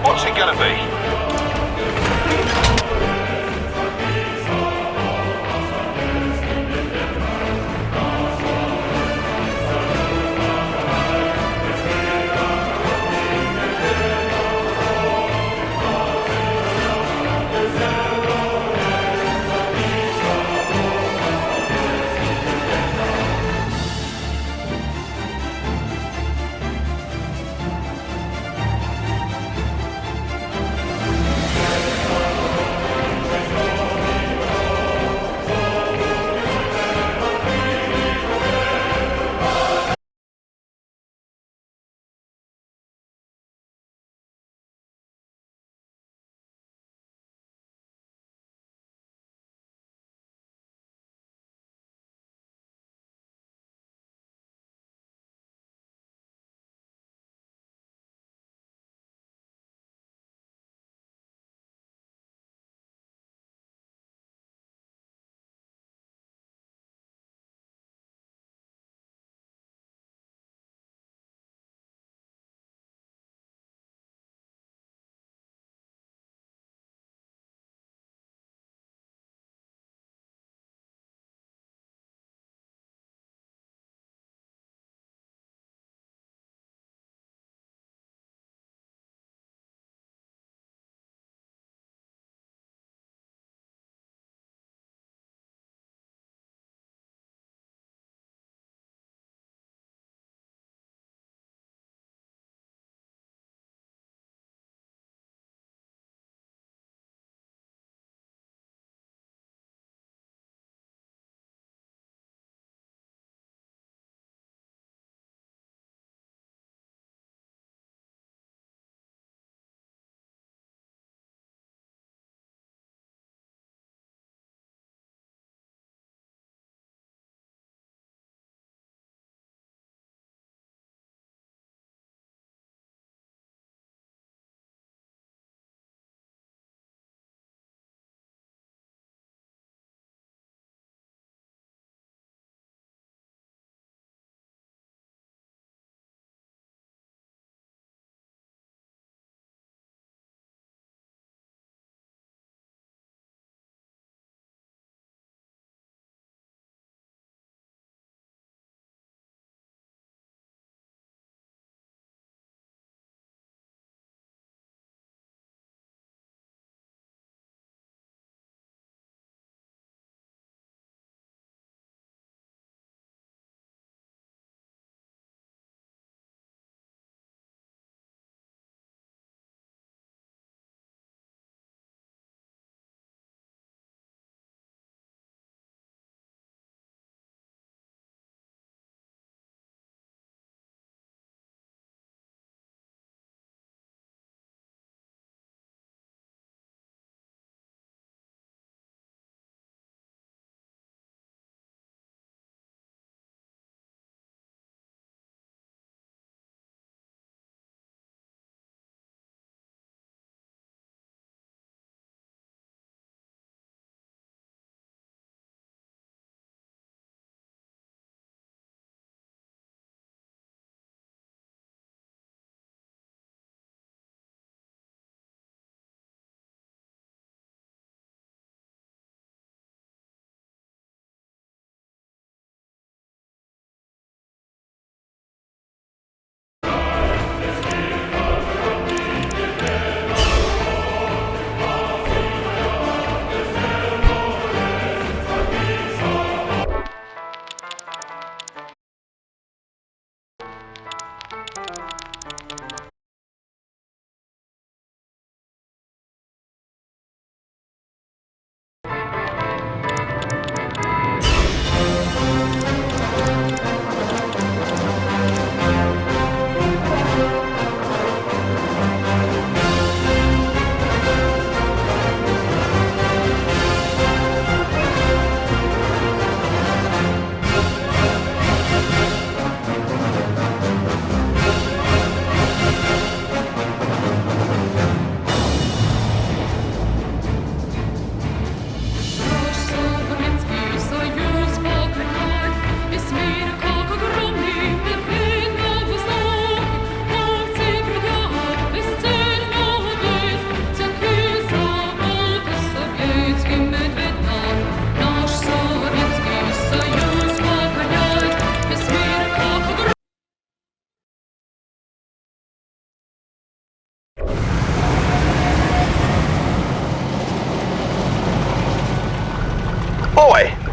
What's it gonna be?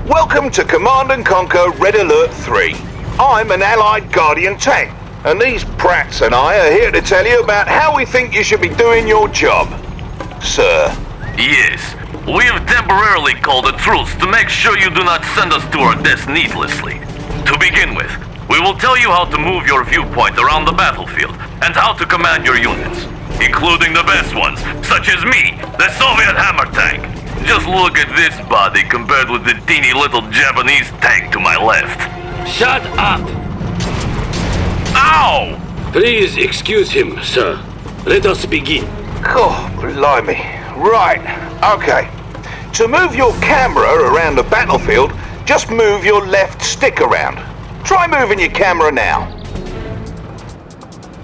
Welcome to Command and Conquer Red Alert 3. I'm an Allied Guardian tank, and these brats and I are here to tell you about how we think you should be doing your job. Sir. Yes, we have temporarily called a truce to make sure you do not send us to our deaths needlessly. To begin with, we will tell you how to move your viewpoint around the battlefield and how to command your units, including the best ones, such as me, the Soviet hammer tank. Just look at this body compared with the teeny little Japanese tank to my left. Shut up! Ow! Please excuse him, sir. Let us begin. Oh, blimey. Right, okay. To move your camera around the battlefield, just move your left stick around. Try moving your camera now.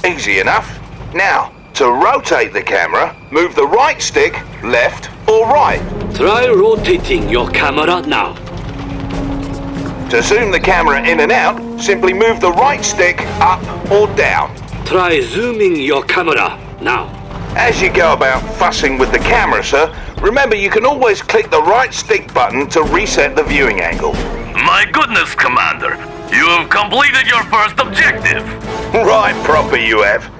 Easy enough. Now, to rotate the camera, move the right stick, left or right. Try rotating your camera now. To zoom the camera in and out, simply move the right stick up or down. Try zooming your camera now. As you go about fussing with the camera, sir, remember you can always click the right stick button to reset the viewing angle. My goodness, Commander! You have completed your first objective! Right proper you have.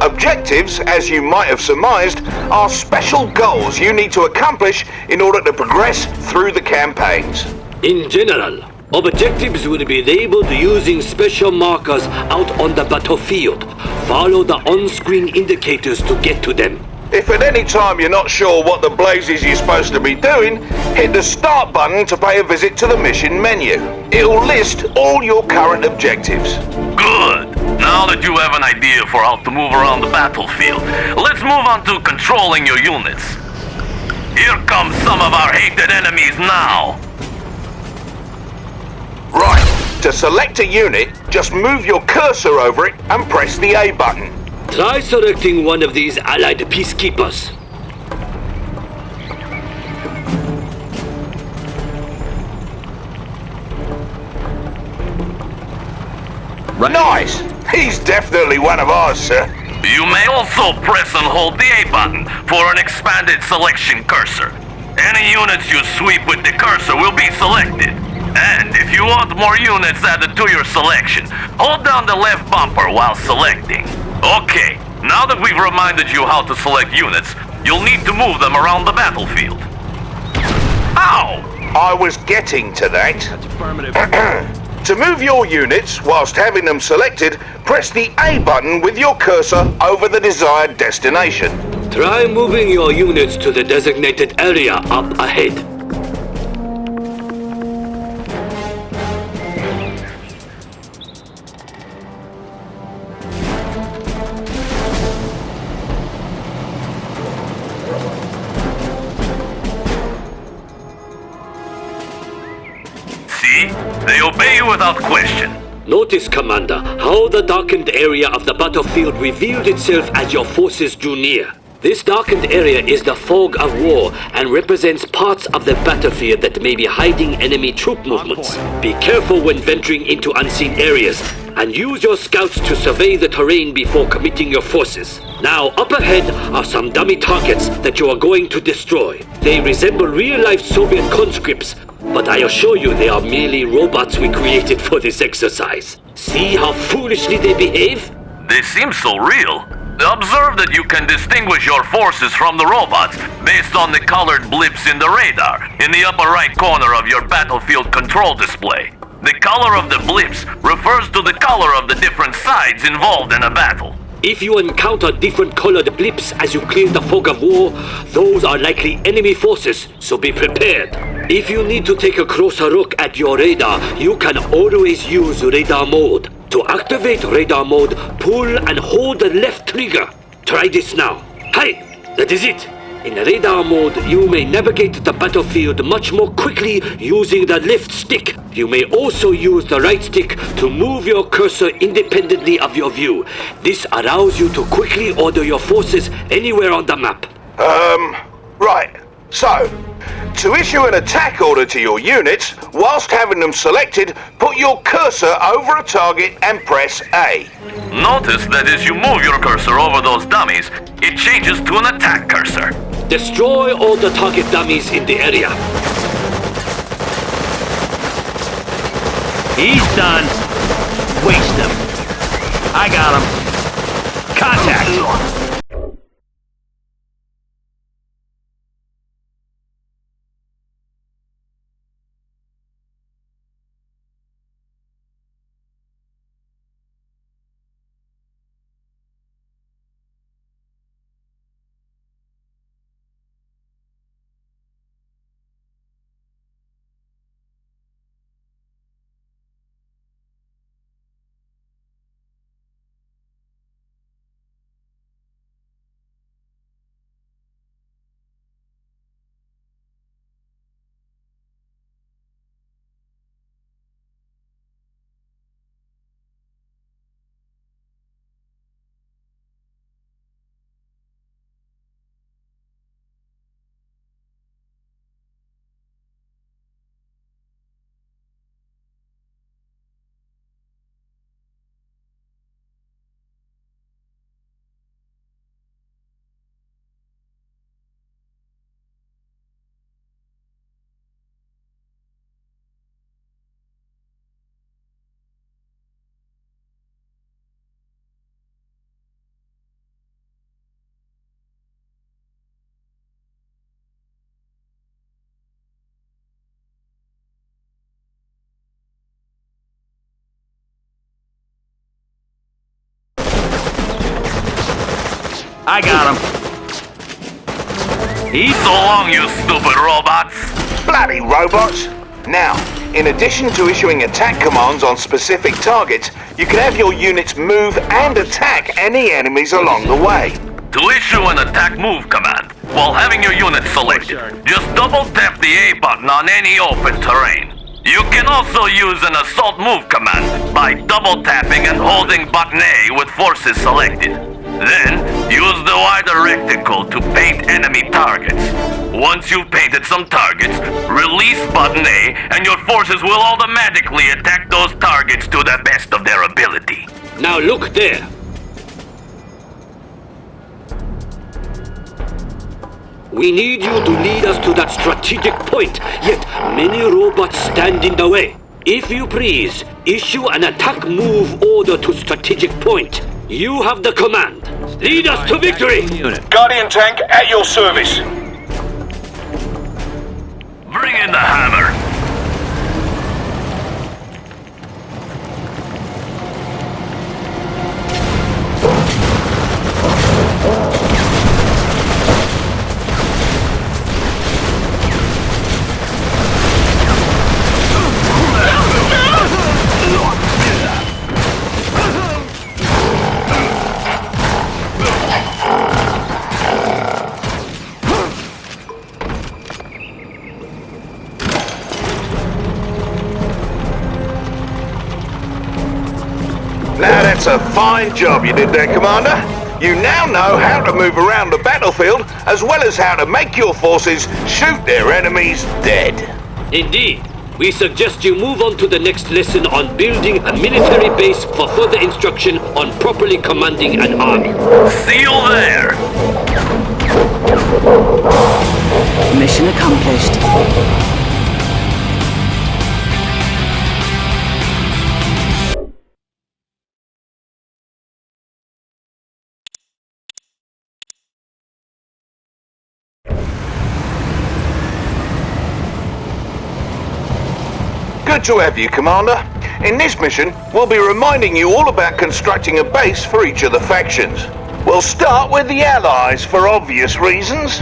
Objectives, as you might have surmised, are special goals you need to accomplish in order to progress through the campaigns. In general, objectives will be labeled using special markers out on the battlefield. Follow the on-screen indicators to get to them. If at any time you're not sure what the blazes you're supposed to be doing, hit the start button to pay a visit to the mission menu. It'll list all your current objectives. Good! Now that you have an idea for how to move around the battlefield, let's move on to controlling your units. Here come some of our hated enemies now. Right, to select a unit, just move your cursor over it and press the A button. Try selecting one of these allied peacekeepers. Nice! He's definitely one of ours, sir. You may also press and hold the A button for an expanded selection cursor. Any units you sweep with the cursor will be selected. And if you want more units added to your selection, hold down the left bumper while selecting. Okay, now that we've reminded you how to select units, you'll need to move them around the battlefield. Ow! I was getting to that. That's affirmative. To move your units whilst having them selected, press the A button with your cursor over the desired destination. Try moving your units to the designated area up ahead. See? They obey you without question. Notice, Commander, how the darkened area of the battlefield revealed itself as your forces drew near. This darkened area is the fog of war and represents parts of the battlefield that may be hiding enemy troop movements. Be careful when venturing into unseen areas and use your scouts to survey the terrain before committing your forces. Now, up ahead are some dummy targets that you are going to destroy. They resemble real-life Soviet conscripts, but I assure you they are merely robots we created for this exercise. See how foolishly they behave? They seem so real. Observe that you can distinguish your forces from the robots based on the colored blips in the radar in the upper right corner of your battlefield control display. The color of the blips refers to the color of the different sides involved in a battle. If you encounter different colored blips as you clear the fog of war, those are likely enemy forces, so be prepared. If you need to take a closer look at your radar, you can always use radar mode. To activate radar mode, pull and hold the left trigger. Try this now. Hi, that is it. In radar mode, you may navigate the battlefield much more quickly using the left stick. You may also use the right stick to move your cursor independently of your view. This allows you to quickly order your forces anywhere on the map. Right. So, to issue an attack order to your units, whilst having them selected, put your cursor over a target and press A. Notice that as you move your cursor over those dummies, it changes to an attack cursor. Destroy all the target dummies in the area. He's done. Waste him. I got him. Contact. I got him. He's so long, you stupid robots. Bloody robots! Now, in addition to issuing attack commands on specific targets, you can have your units move and attack any enemies along the way. To issue an attack move command, while having your unit selected, just double tap the A button on any open terrain. You can also use an assault move command by double tapping and holding button A with forces selected. Then, use the wider rectangle to paint enemy targets. Once you've painted some targets, release button A and your forces will automatically attack those targets to the best of their ability. Now look there. We need you to lead us to that strategic point, yet many robots stand in the way. If you please, issue an attack move order to strategic point. You have the command. Lead us to victory! Guardian tank at your service. Bring in the hammer. Now that's a fine job you did there, Commander. You now know how to move around the battlefield, as well as how to make your forces shoot their enemies dead. Indeed. We suggest you move on to the next lesson on building a military base for further instruction on properly commanding an army. See you there. Mission accomplished. Good to have you, Commander. In this mission, we'll be reminding you all about constructing a base for each of the factions. We'll start with the Allies for obvious reasons.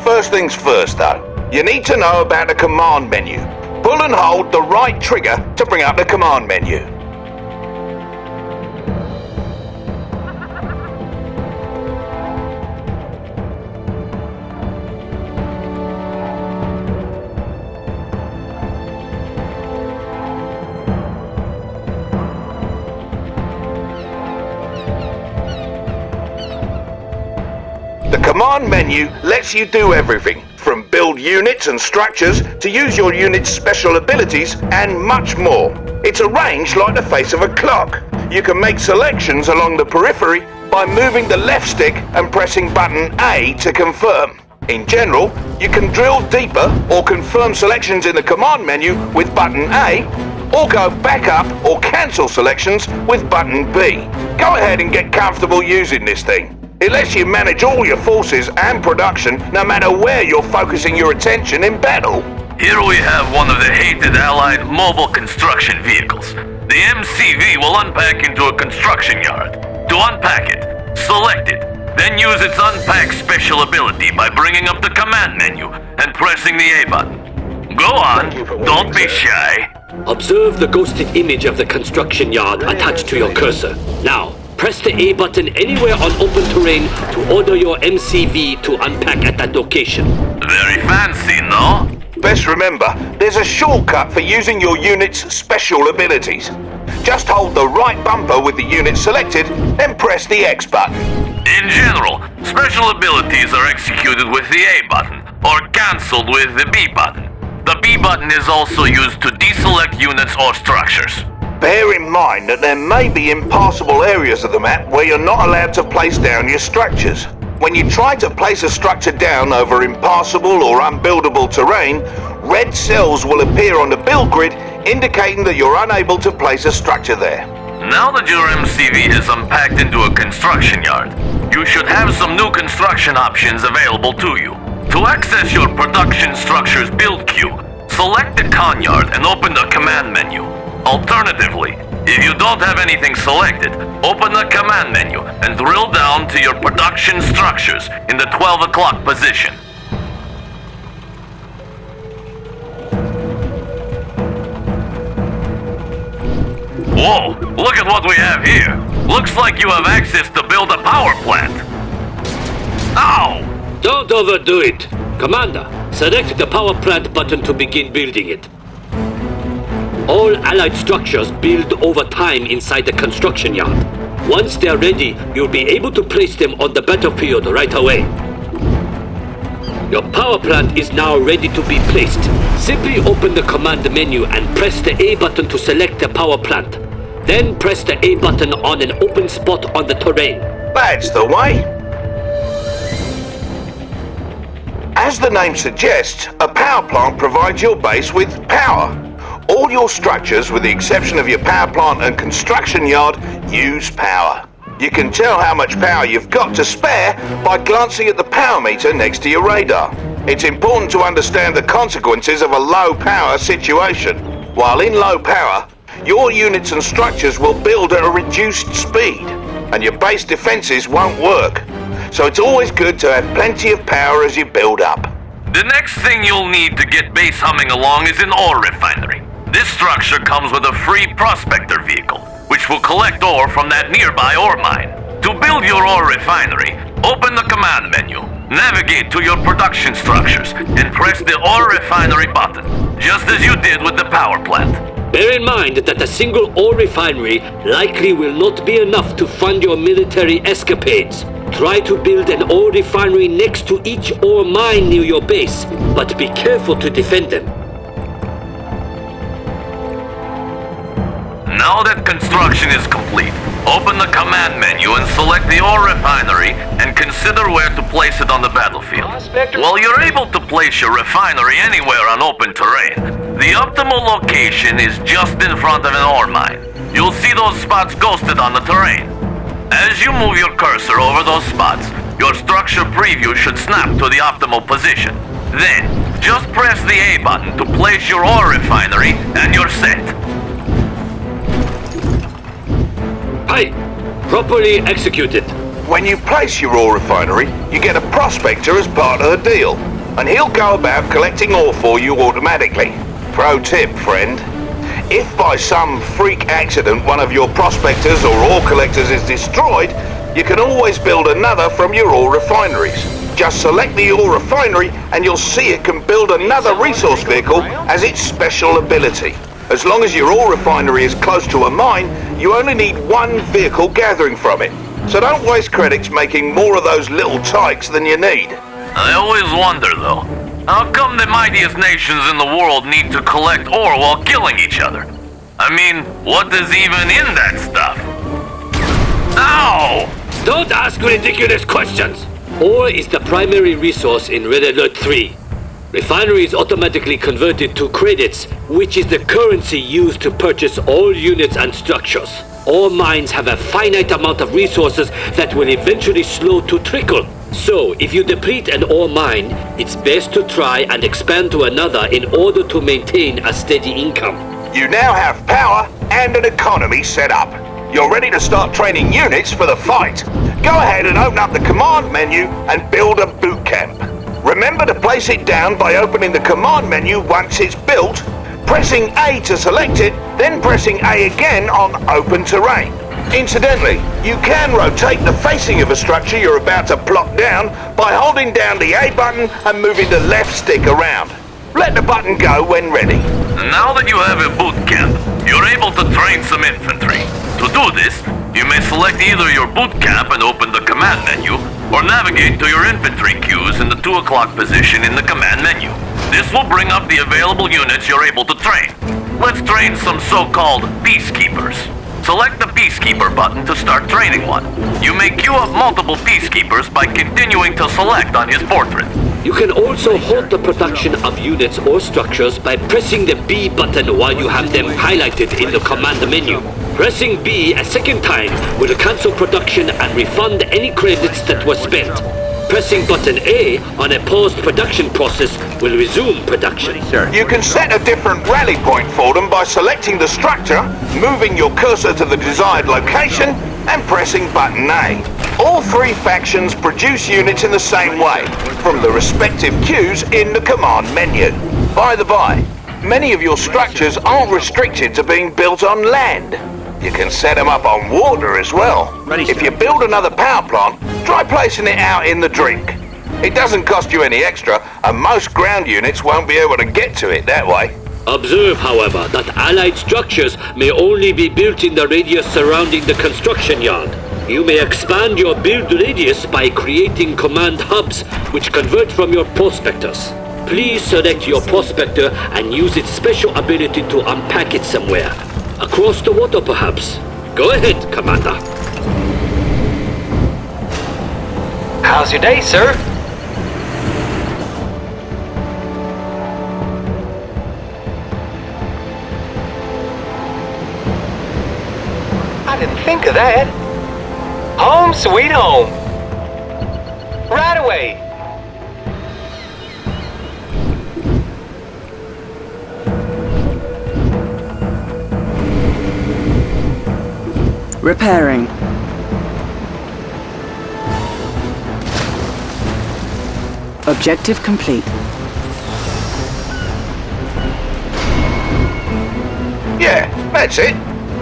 First things first, though. You need to know about the command menu. Pull and hold the right trigger to bring up the command menu. The command menu lets you do everything, from build units and structures to use your unit's special abilities and much more. It's arranged like the face of a clock. You can make selections along the periphery by moving the left stick and pressing button A to confirm. In general, you can drill deeper or confirm selections in the command menu with button A, or go back up or cancel selections with button B. Go ahead and get comfortable using this thing. It lets you manage all your forces and production no matter where you're focusing your attention in battle. Here we have one of the hated Allied mobile construction vehicles. The MCV will unpack into a construction yard. To unpack it, select it, then use its unpack special ability by bringing up the command menu and pressing the A button. Go on, don't be shy. Observe the ghosted image of the construction yard attached to your cursor. Now, press the A button anywhere on open terrain to order your MCV to unpack at that location. Very fancy, no? Best remember, there's a shortcut for using your unit's special abilities. Just hold the right bumper with the unit selected, then press the X button. In general, special abilities are executed with the A button, or cancelled with the B button. The B button is also used to deselect units or structures. Bear in mind that there may be impassable areas of the map where you're not allowed to place down your structures. When you try to place a structure down over impassable or unbuildable terrain, red cells will appear on the build grid indicating that you're unable to place a structure there. Now that your MCV is unpacked into a construction yard, you should have some new construction options available to you. To access your production structure's build queue, select the con yard and open the command menu. Alternatively, if you don't have anything selected, open the command menu and drill down to your production structures in the 12 o'clock position. Whoa, look at what we have here. Looks like you have access to build a power plant. Ow! Don't overdo it. Commander, select the power plant button to begin building it. All Allied structures build over time inside the construction yard. Once they're ready, you'll be able to place them on the battlefield right away. Your power plant is now ready to be placed. Simply open the command menu and press the A button to select the power plant. Then press the A button on an open spot on the terrain. That's the way. As the name suggests, a power plant provides your base with power. All your structures, with the exception of your power plant and construction yard, use power. You can tell how much power you've got to spare by glancing at the power meter next to your radar. It's important to understand the consequences of a low power situation. While in low power, your units and structures will build at a reduced speed, and your base defenses won't work. So it's always good to have plenty of power as you build up. The next thing you'll need to get base humming along is an ore refinery. This structure comes with a free prospector vehicle, which will collect ore from that nearby ore mine. To build your ore refinery, open the command menu, navigate to your production structures, and press the ore refinery button, just as you did with the power plant. Bear in mind that a single ore refinery likely will not be enough to fund your military escapades. Try to build an ore refinery next to each ore mine near your base, but be careful to defend them. Now that construction is complete, open the command menu and select the ore refinery and consider where to place it on the battlefield. While you're able to place your refinery anywhere on open terrain, the optimal location is just in front of an ore mine. You'll see those spots ghosted on the terrain. As you move your cursor over those spots, your structure preview should snap to the optimal position. Then, just press the A button to place your ore refinery and you're set. Aye, properly executed. When you place your ore refinery, you get a prospector as part of the deal, and he'll go about collecting ore for you automatically. Pro tip, friend. If by some freak accident one of your prospectors or ore collectors is destroyed, you can always build another from your ore refineries. Just select the ore refinery and you'll see it can build another resource vehicle as its special ability. As long as your ore refinery is close to a mine, you only need one vehicle gathering from it. So don't waste credits making more of those little tykes than you need. I always wonder, though, how come the mightiest nations in the world need to collect ore while killing each other? I mean, what is even in that stuff? Ow! Don't ask ridiculous questions! Ore is the primary resource in Red Alert 3. Refinery is automatically converted to credits, which is the currency used to purchase all units and structures. All mines have a finite amount of resources that will eventually slow to trickle. So, if you deplete an ore mine, it's best to try and expand to another in order to maintain a steady income. You now have power and an economy set up. You're ready to start training units for the fight. Go ahead and open up the command menu and build a boot camp. Remember to place it down by opening the command menu once it's built, pressing A to select it, then pressing A again on open terrain. Incidentally, you can rotate the facing of a structure you're about to plot down by holding down the A button and moving the left stick around. Let the button go when ready. Now that you have a boot camp, you're able to train some infantry. To do this, you may select either your boot camp and open the command menu, or navigate to your infantry queues in the 2 o'clock position in the command menu. This will bring up the available units you're able to train. Let's train some so-called peacekeepers. Select the Peacekeeper button to start training one. You may queue up multiple Peacekeepers by continuing to select on his portrait. You can also halt the production of units or structures by pressing the B button while you have them highlighted in the command menu. Pressing B a second time will cancel production and refund any credits that were spent. Pressing button A on a paused production process will resume production. You can set a different rally point for them by selecting the structure, moving your cursor to the desired location, and pressing button A. All 3 factions produce units in the same way, from the respective queues in the command menu. By the by, many of your structures aren't restricted to being built on land. You can set them up on water as well. If you build another power plant, try placing it out in the drink. It doesn't cost you any extra, and most ground units won't be able to get to it that way. Observe, however, that allied structures may only be built in the radius surrounding the construction yard. You may expand your build radius by creating command hubs, which convert from your prospectors. Please select your prospector and use its special ability to unpack it somewhere. Across the water, perhaps. Go ahead, Commander. How's your day, sir? I didn't think of that. Home sweet home. Right away. Repairing. Objective complete. Yeah, that's it.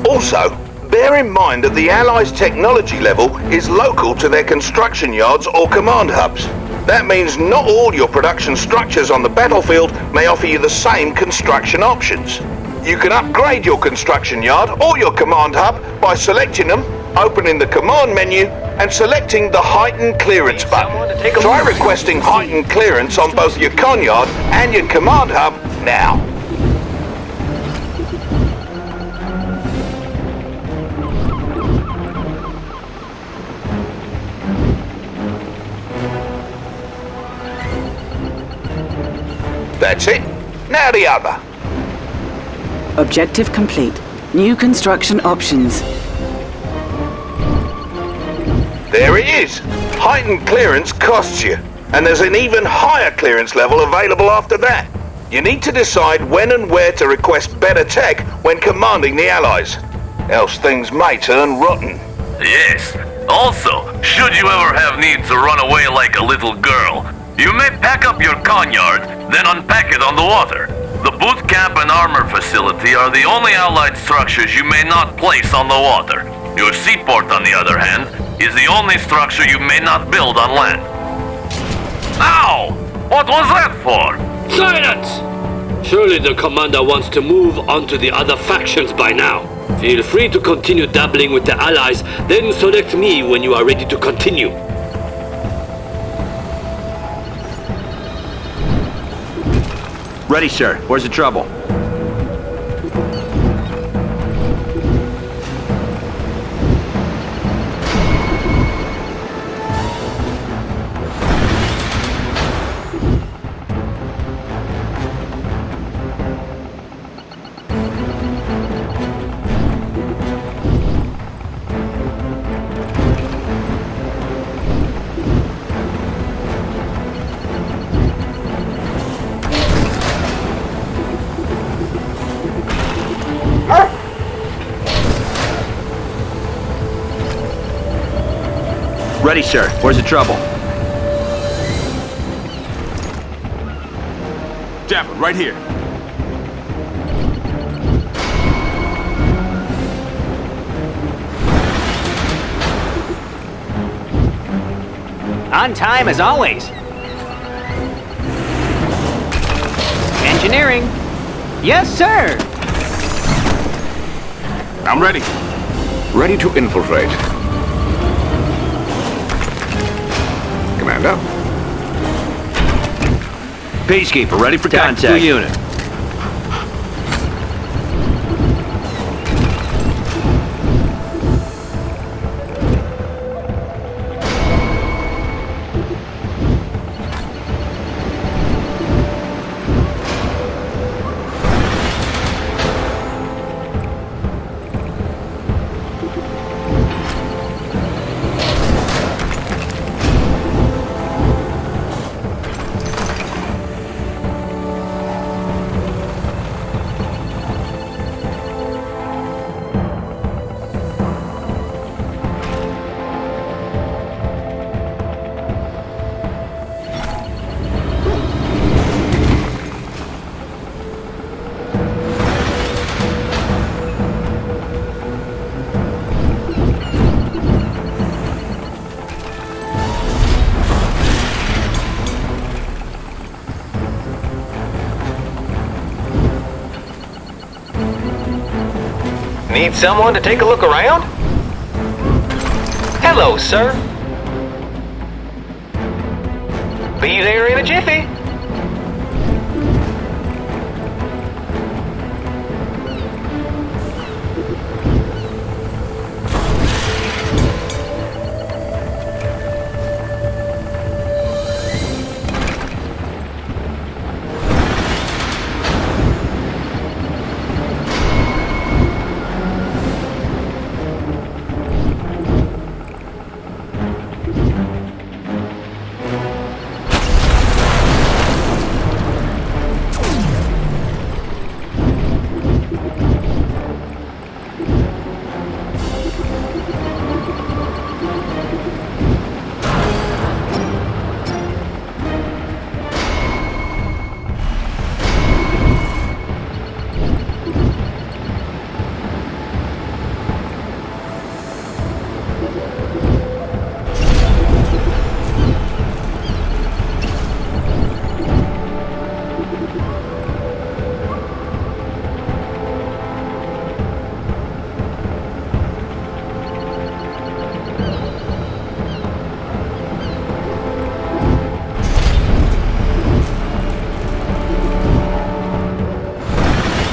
Also, bear in mind that the Allies' technology level is local to their construction yards or command hubs. That means not all your production structures on the battlefield may offer you the same construction options. You can upgrade your construction yard or your command hub by selecting them, opening the command menu, and selecting the heightened clearance button. Try requesting heightened clearance on both your con yard and your command hub now. That's it. Now the other. Objective complete. New construction options. There it is. Heightened clearance costs you, and there's an even higher clearance level available after that. You need to decide when and where to request better tech when commanding the Allies, else things may turn rotten. Yes. Also, should you ever have need to run away like a little girl, you may pack up your conyard, then unpack it on the water. The boot camp and armor facility are the only Allied structures you may not place on the water. Your seaport, on the other hand, is the only structure you may not build on land. Ow! What was that for? Silence! Surely the commander wants to move on to the other factions by now. Feel free to continue dabbling with the allies, then select me when you are ready to continue. Ready, sir. Where's the trouble? Ready, sir. Where's the trouble? Dapper, right here. On time as always. Engineering. Yes, sir. I'm ready. Ready to infiltrate. Commander? Peacekeeper, ready for Tactical contact. unit. Need someone to take a look around? Hello, sir. Be there in a jiffy.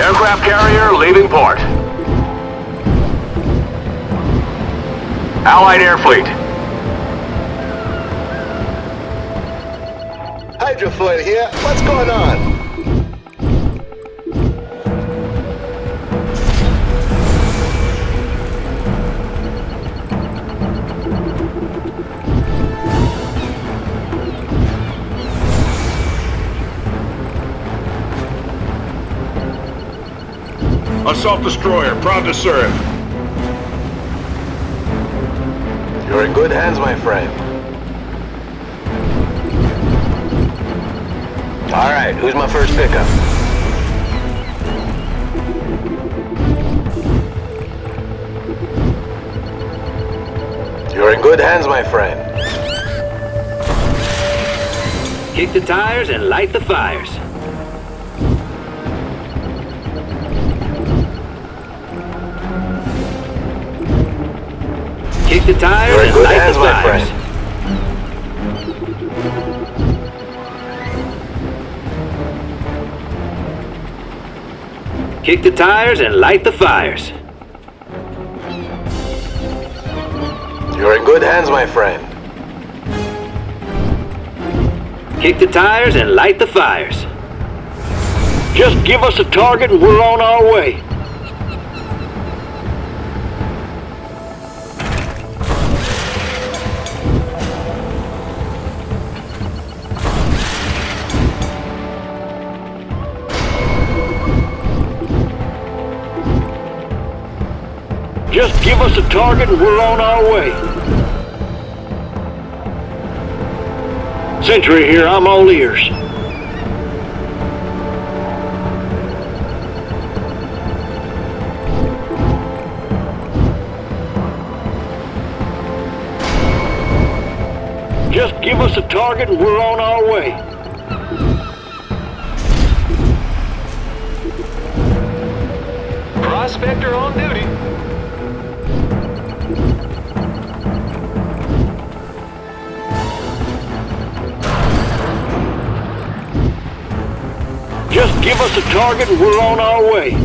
Aircraft carrier leaving port. Allied air fleet. Hydrofoil here. What's going on? Assault destroyer, proud to serve. You're in good hands, my friend. All right, who's my first pickup? You're in good hands, my friend. Kick the tires and light the fires. Kick the tires You're in and good light hands, the my fires. friend. Kick the tires and light the fires. You're in good hands, my friend. Kick the tires and light the fires. Just give us a target and we're on our way. Just give us a target and we're on our way. Sentry here, I'm all ears. Just give us a target and we're on our way. Prospector on duty. Just give us a target and we're on our way.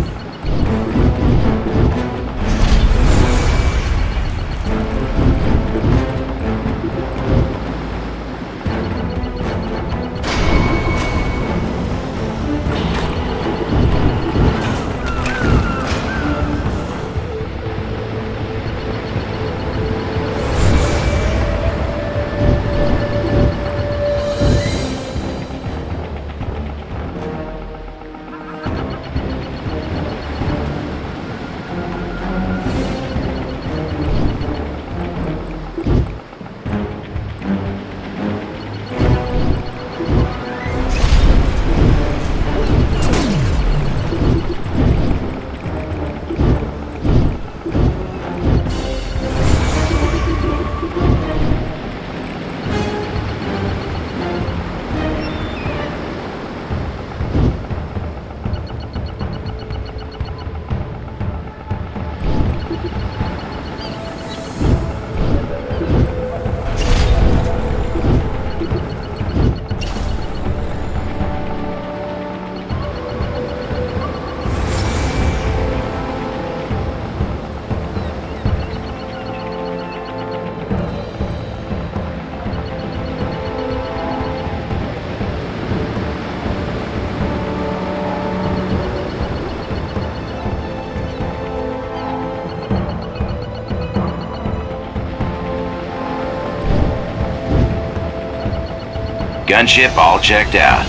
Gunship all checked out.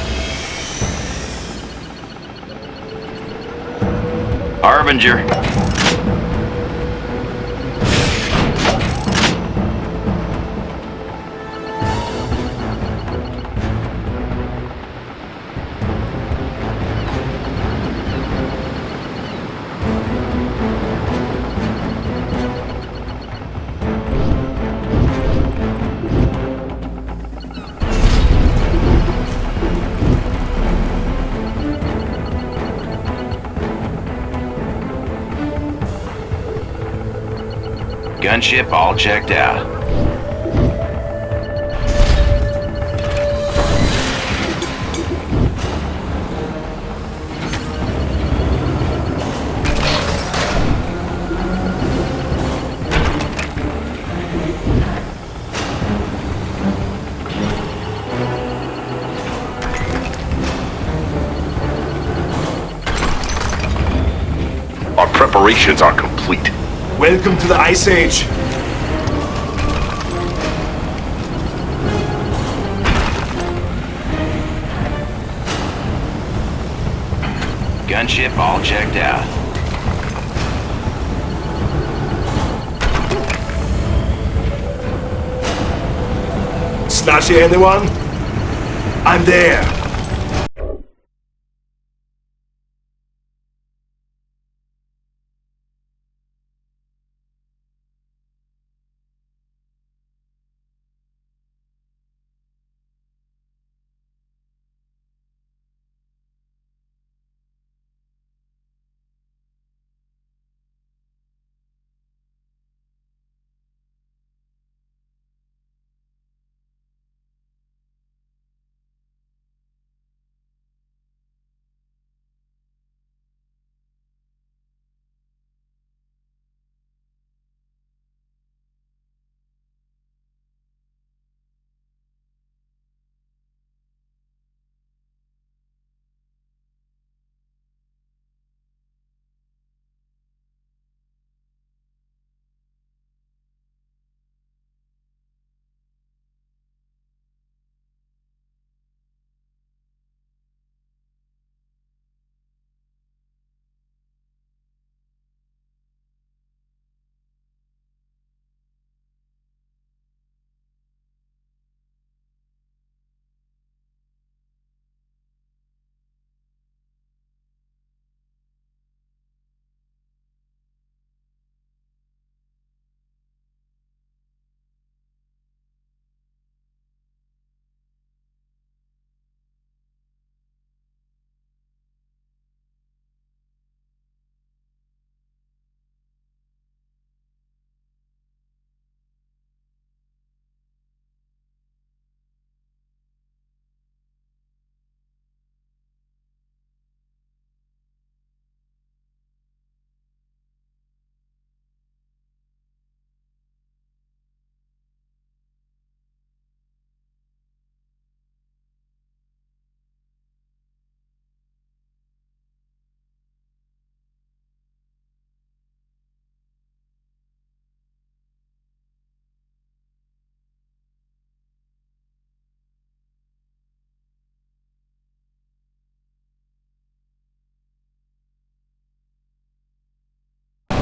Harbinger. Gunship all checked out. Our preparations are complete. Welcome to the Ice Age. Gunship all checked out. Slashy anyone? I'm there.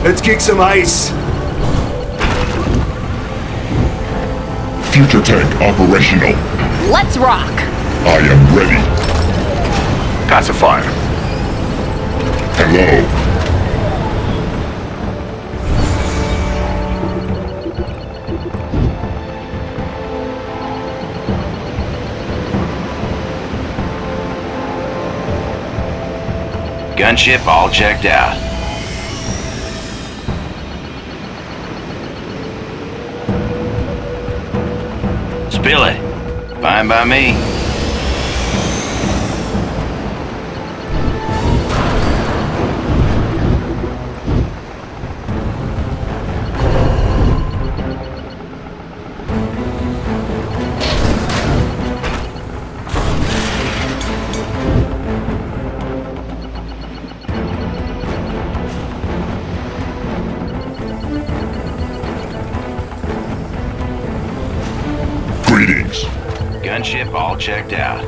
Let's kick some ice. Future tank operational. Let's rock! I am ready. Pacifier. Hello. Gunship all checked out. Spill it. Fine by me. Greetings. Gunship all checked out.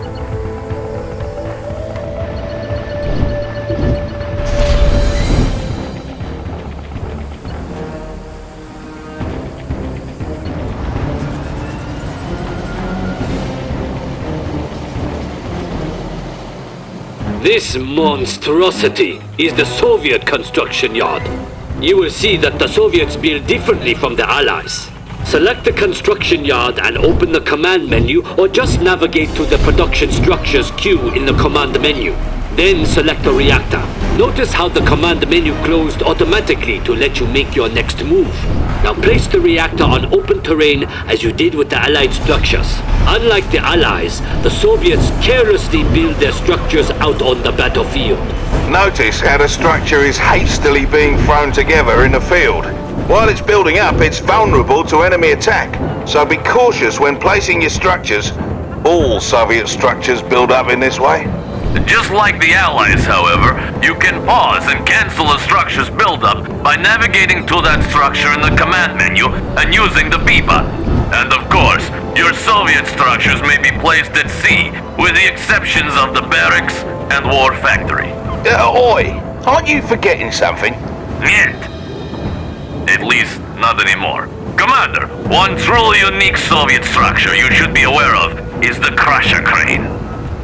This monstrosity is the Soviet construction yard. You will see that the Soviets build differently from the Allies. Select the construction yard and open the command menu, or just navigate to the production structures queue in the command menu. Then select the reactor. Notice how the command menu closed automatically to let you make your next move. Now place the reactor on open terrain as you did with the Allied structures. Unlike the Allies, the Soviets carelessly build their structures out on the battlefield. Notice how the structure is hastily being thrown together in the field. While it's building up, it's vulnerable to enemy attack, so be cautious when placing your structures. All Soviet structures build up in this way. Just like the Allies, however, you can pause and cancel a structure's buildup by navigating to that structure in the command menu and using the B button. And of course, your Soviet structures may be placed at sea, with the exceptions of the barracks and war factory. Oi! Aren't you forgetting something? Yet. At least, not anymore. Commander, one truly unique Soviet structure you should be aware of is the Crusher Crane.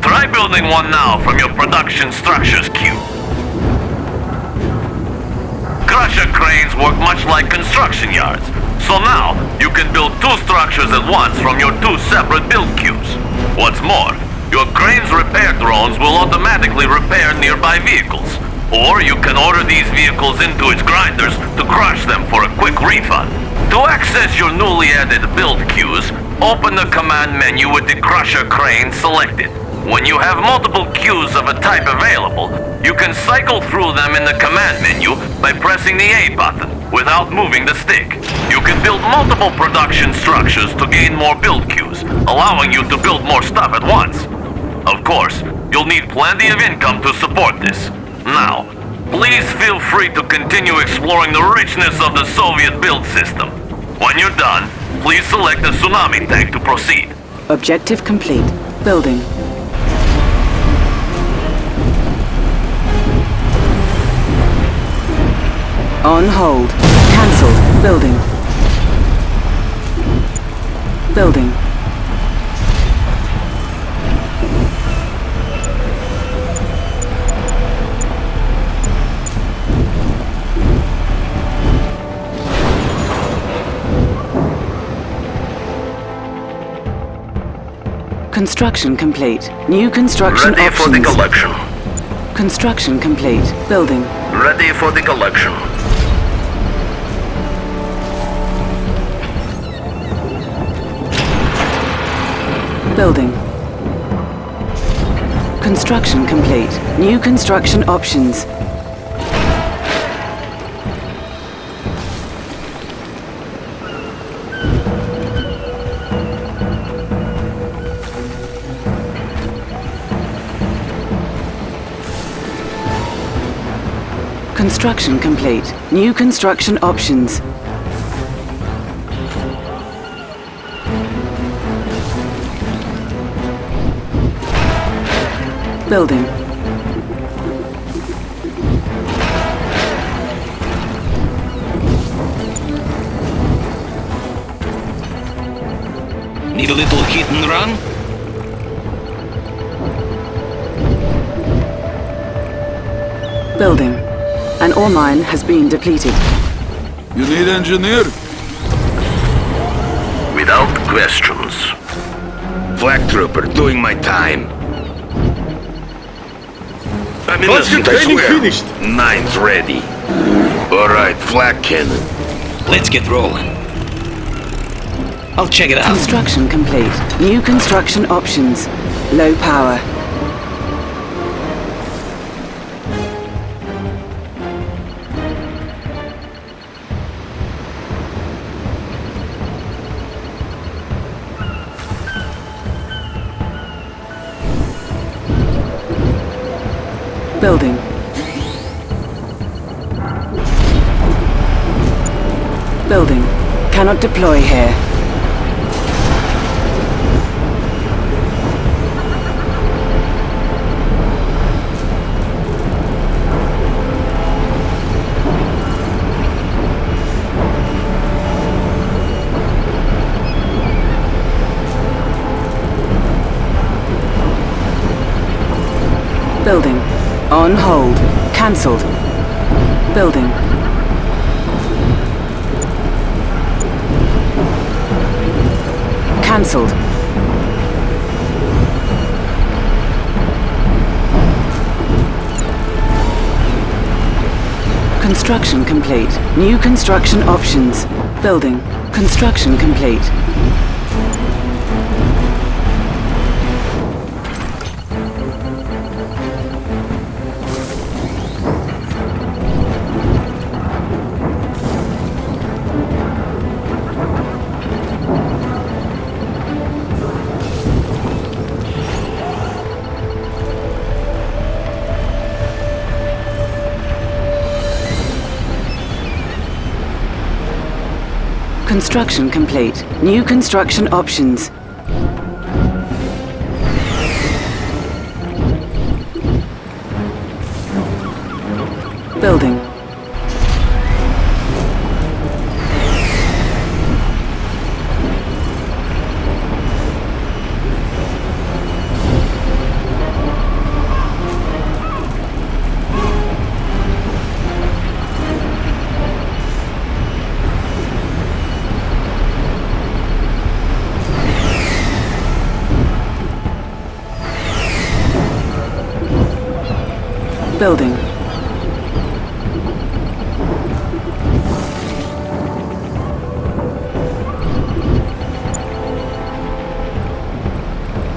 Try building one now from your production structures queue. Crusher cranes work much like construction yards, so now you can build two structures at once from your two separate build queues. What's more, your crane's repair drones will automatically repair nearby vehicles, or you can order these vehicles into its grinders to crush them for a quick refund. To access your newly added build queues, open the command menu with the Crusher Crane selected. When you have multiple queues of a type available, you can cycle through them in the command menu by pressing the A button without moving the stick. You can build multiple production structures to gain more build queues, allowing you to build more stuff at once. Of course, you'll need plenty of income to support this. Now, please feel free to continue exploring the richness of the Soviet build system. When you're done, please select the tsunami tank to proceed. Objective complete. Building. On hold. Cancelled. Building. Building. Construction complete. New construction Ready options. for the collection. Construction complete. Building. Ready for the collection. Building. Construction complete. New construction options. Construction complete. New construction options. Building. Need a little hit and run? Building. An ore mine has been depleted. You need engineer? Without questions. Flag trooper doing my time. I'm innocent, I swear. Finished. Nine's ready. Alright, flag cannon. Let's get rolling. I'll check it out. Construction complete. New construction options. Low power. Building. Building. Cannot deploy here. Building. On hold. Cancelled. Building. Cancelled. Construction complete. New construction options. Building. Construction complete. Construction complete. New construction options. Building. Building.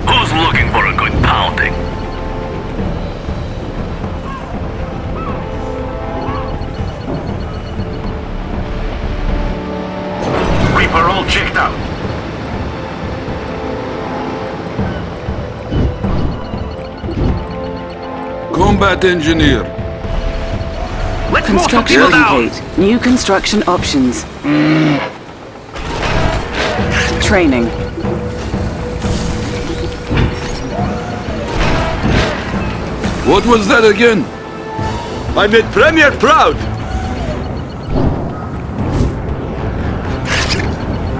Who's looking for a good pounding? Reaper all checked out. Combat engineer. Let's move some Construction people down. complete. New construction options. Training. What was that again? I made Premier proud!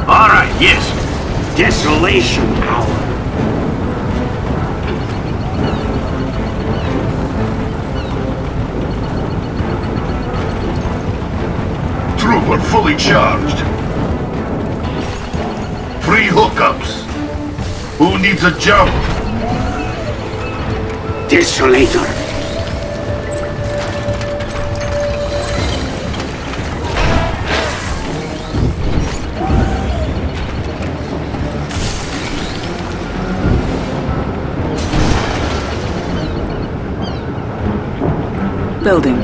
Alright, yes. Desolation hour. Trooper fully charged. 3 hookups. Who needs a jump? Desolator. Building.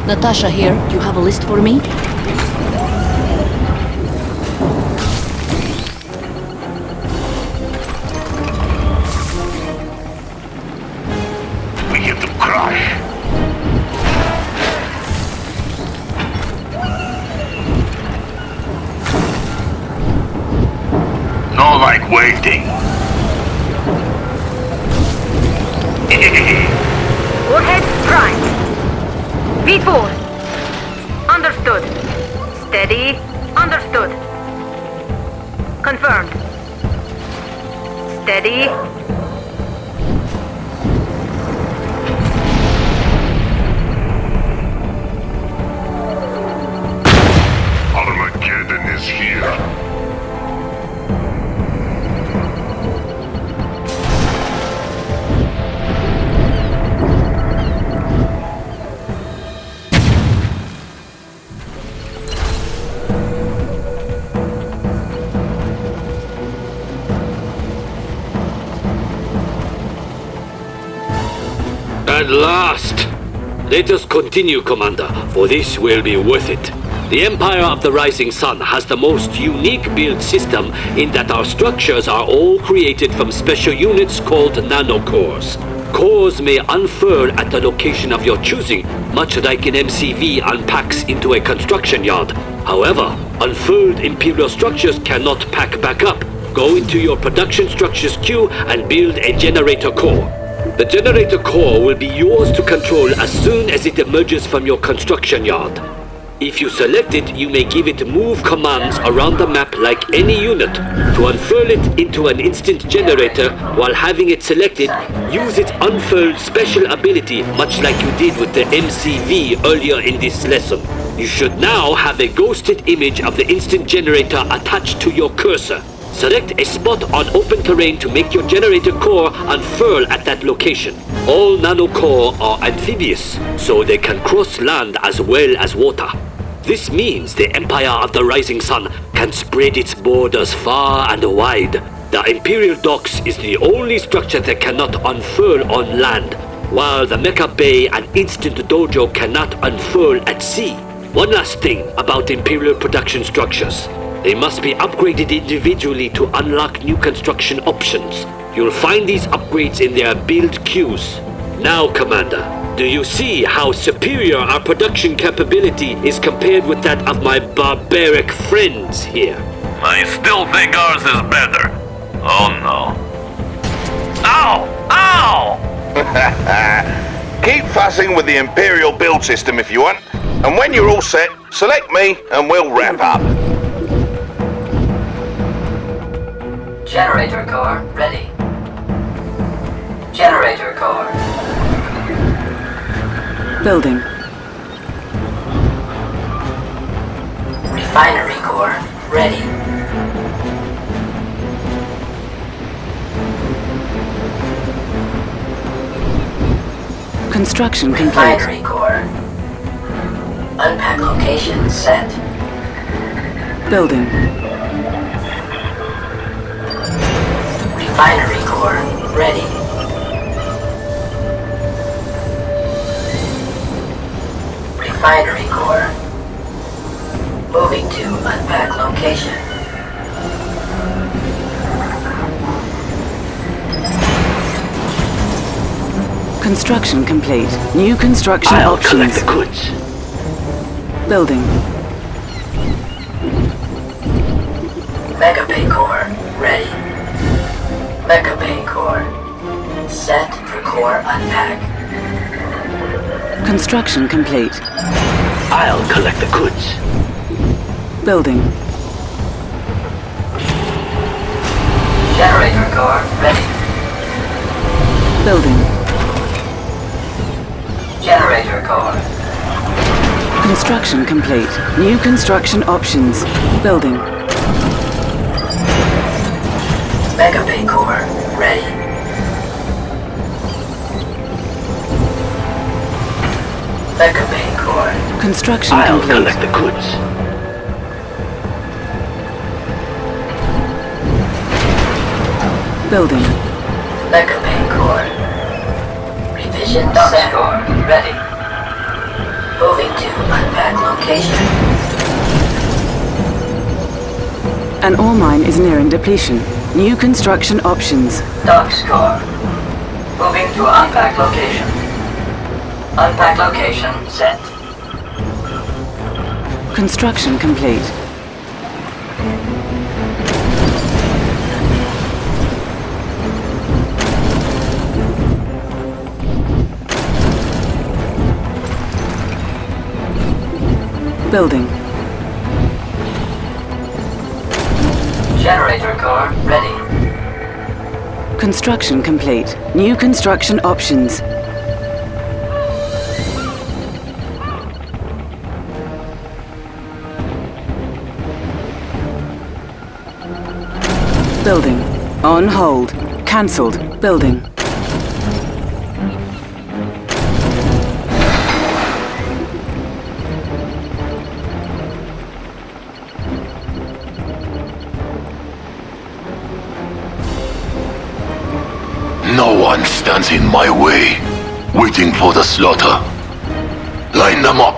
Natasha here. You have a list for me? We get them crash. No like waiting. Warhead prime. V4. Understood. Steady. Understood. Confirmed. Steady. Armageddon is here. At last! Let us continue, Commander, for this will be worth it. The Empire of the Rising Sun has the most unique build system in that our structures are all created from special units called nanocores. Cores may unfurl at the location of your choosing, much like an MCV unpacks into a construction yard. However, unfurled Imperial structures cannot pack back up. Go into your production structures queue and build a generator core. The generator core will be yours to control as soon as it emerges from your construction yard. If you select it, you may give it move commands around the map like any unit. To unfurl it into an instant generator while having it selected, use its unfurled special ability much like you did with the MCV earlier in this lesson. You should now have a ghosted image of the instant generator attached to your cursor. Select a spot on open terrain to make your generator core unfurl at that location. All nanocore are amphibious, so they can cross land as well as water. This means the Empire of the Rising Sun can spread its borders far and wide. The Imperial Docks is the only structure that cannot unfurl on land, while the Mecha Bay and Instant Dojo cannot unfurl at sea. One last thing about Imperial production structures. They must be upgraded individually to unlock new construction options. You'll find these upgrades in their build queues. Now, Commander, do you see how superior our production capability is compared with that of my barbaric friends here? I still think ours is better. Oh no. Ow! Ow! Keep fussing with the Imperial build system if you want, and when you're all set, select me and we'll wrap up. Generator core ready. Generator core. Building. Refinery core ready. Construction complete. Refinery core. Unpack location set. Building. Refinery core ready. Refinery core. Moving to unpack location. Construction complete. New construction I'll options. collect the goods. Building. Mega Bay core ready. Mega Bay core. Set for core unpack. Construction complete. I'll collect the goods. Building. Generator core ready. Building. Generator core. Construction complete. New construction options. Building. Mega Bay core ready. Mega Bay core. Construction I'll complete. collect the goods. Building. Mega Bay core. Revision set core ready. Moving to unpack location. An ore mine is nearing depletion. New construction options. Docks core. Moving to unpack location. Unpack location set. Construction complete. Building. Generator core ready. Construction complete. New construction options. Building. On hold. Cancelled. Building. No one stands in my way, waiting for the slaughter. Line them up.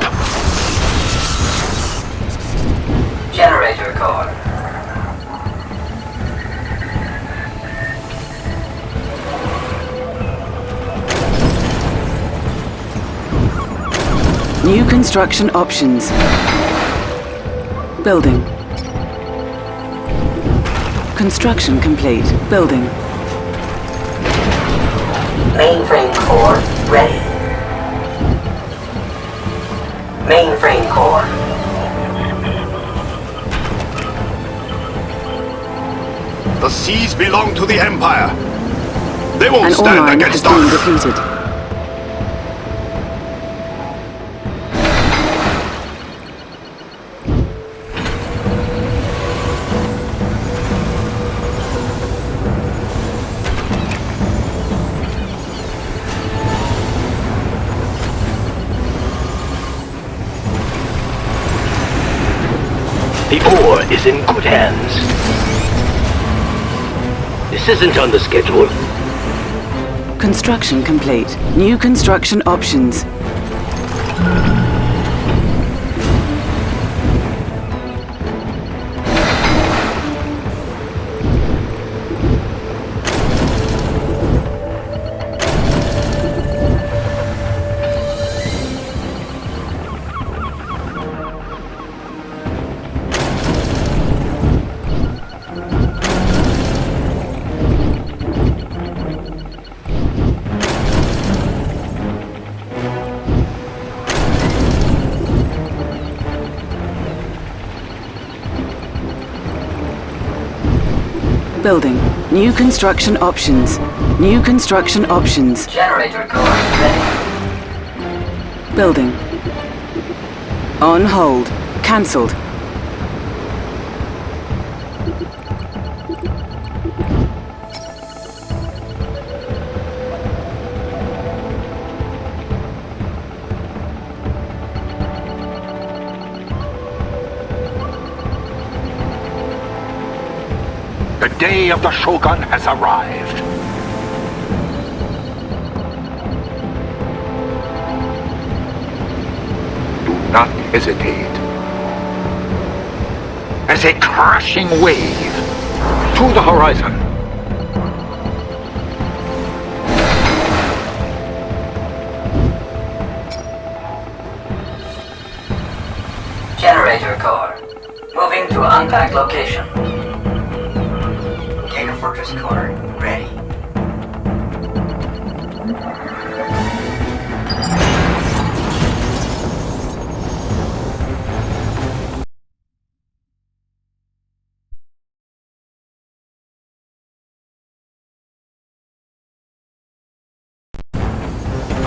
Generator core. New construction options. Building. Construction complete. Building. Mainframe core ready. Mainframe core. The seas belong to the Empire. They won't An ore stand mine has against been us. depleted. The ore is in good hands. This isn't on the schedule. Construction complete. New construction options. Building. New construction options. New construction options. Generator core ready. Building. On hold. Cancelled. The day of the Shogun has arrived. Do not hesitate. As a crashing wave to the horizon. Generator core. Moving to unpacked location. Fortress core ready.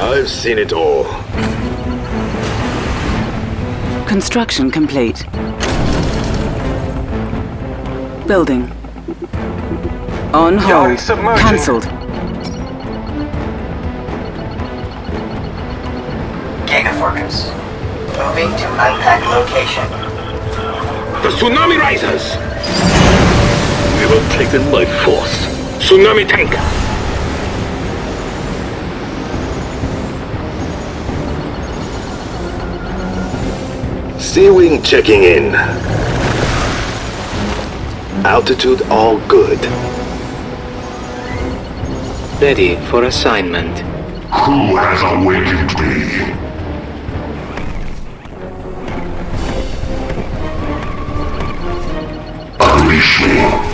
I've seen it all. Construction complete. Building. On hold. Cancelled. Gigafortress. Moving to unpacked location. The tsunami rises! We will take them by force. Tsunami tanker! Sea Wing checking in. Altitude all good. Ready for assignment. Who has awakened me? Unleash me.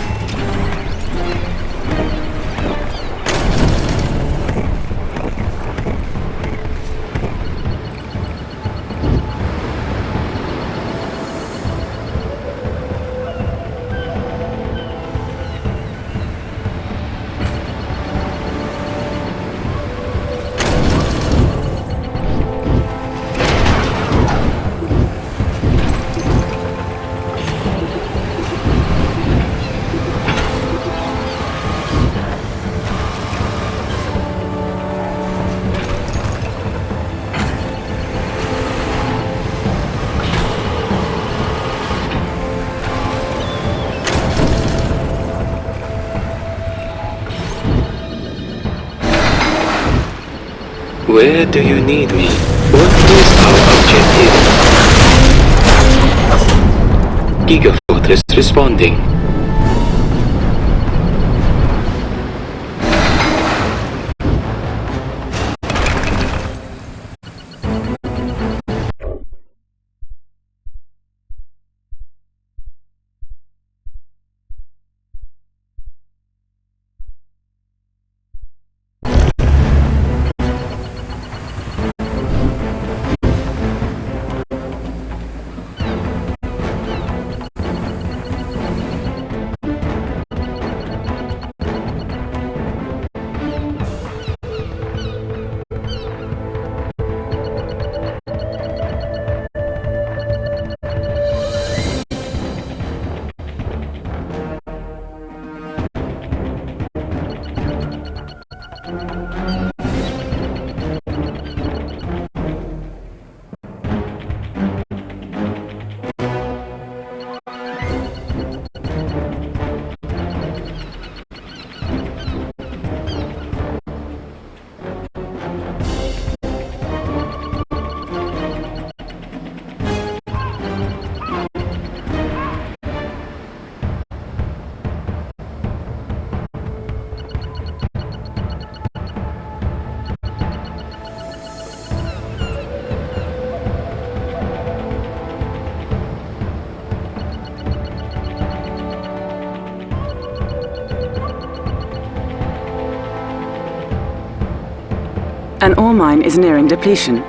Where do you need me? What is our objective? Gigafortress responding. An ore mine is nearing depletion.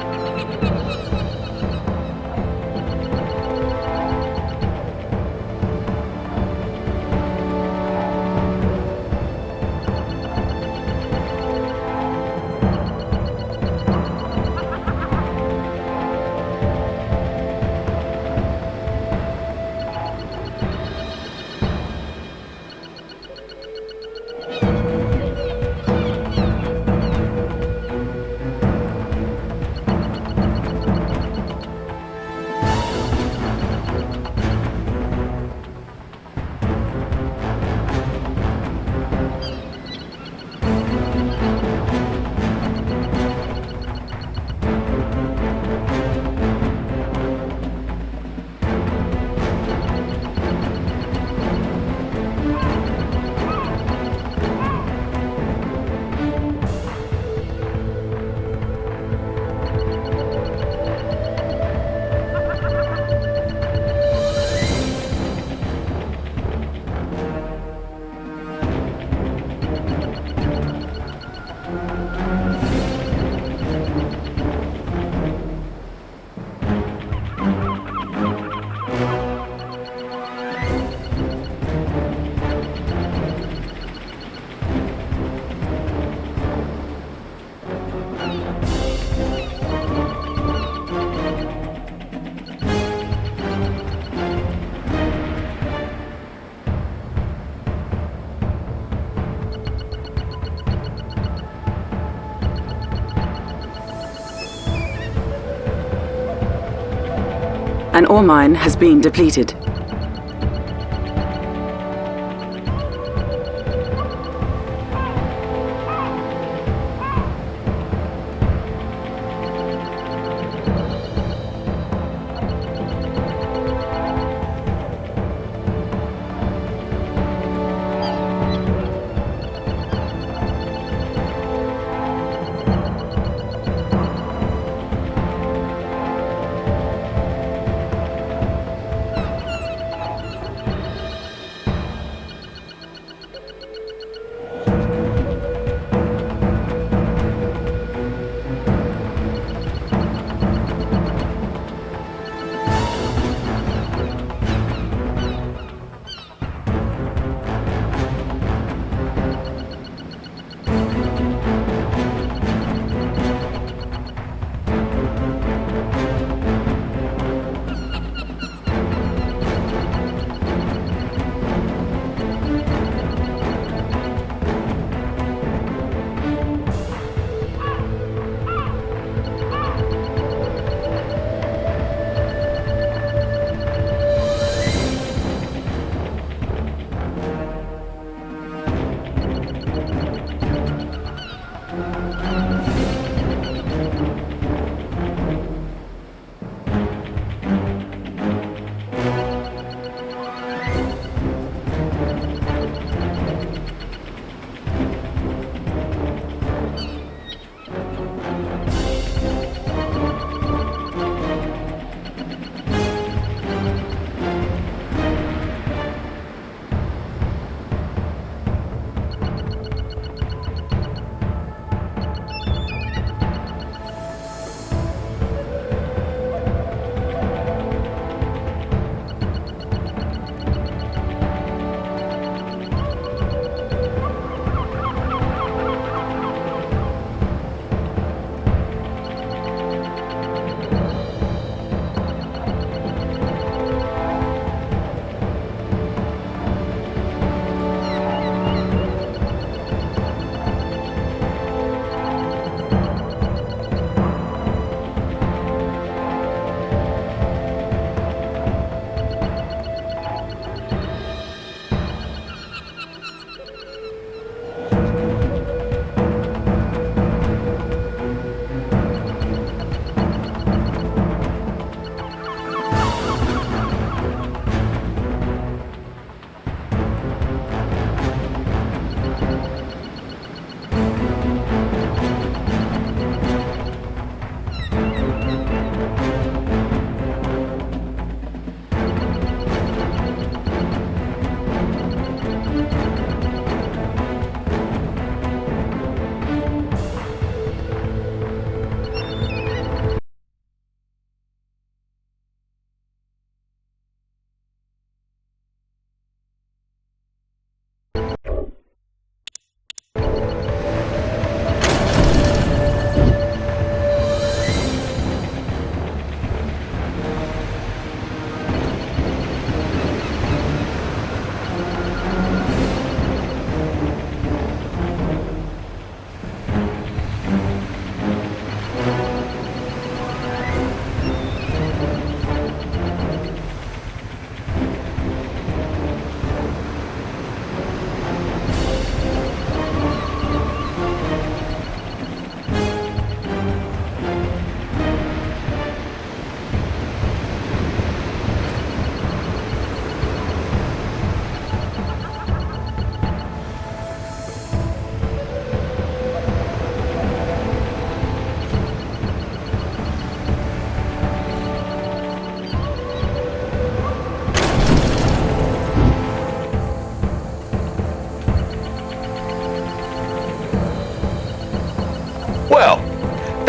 An ore mine has been depleted.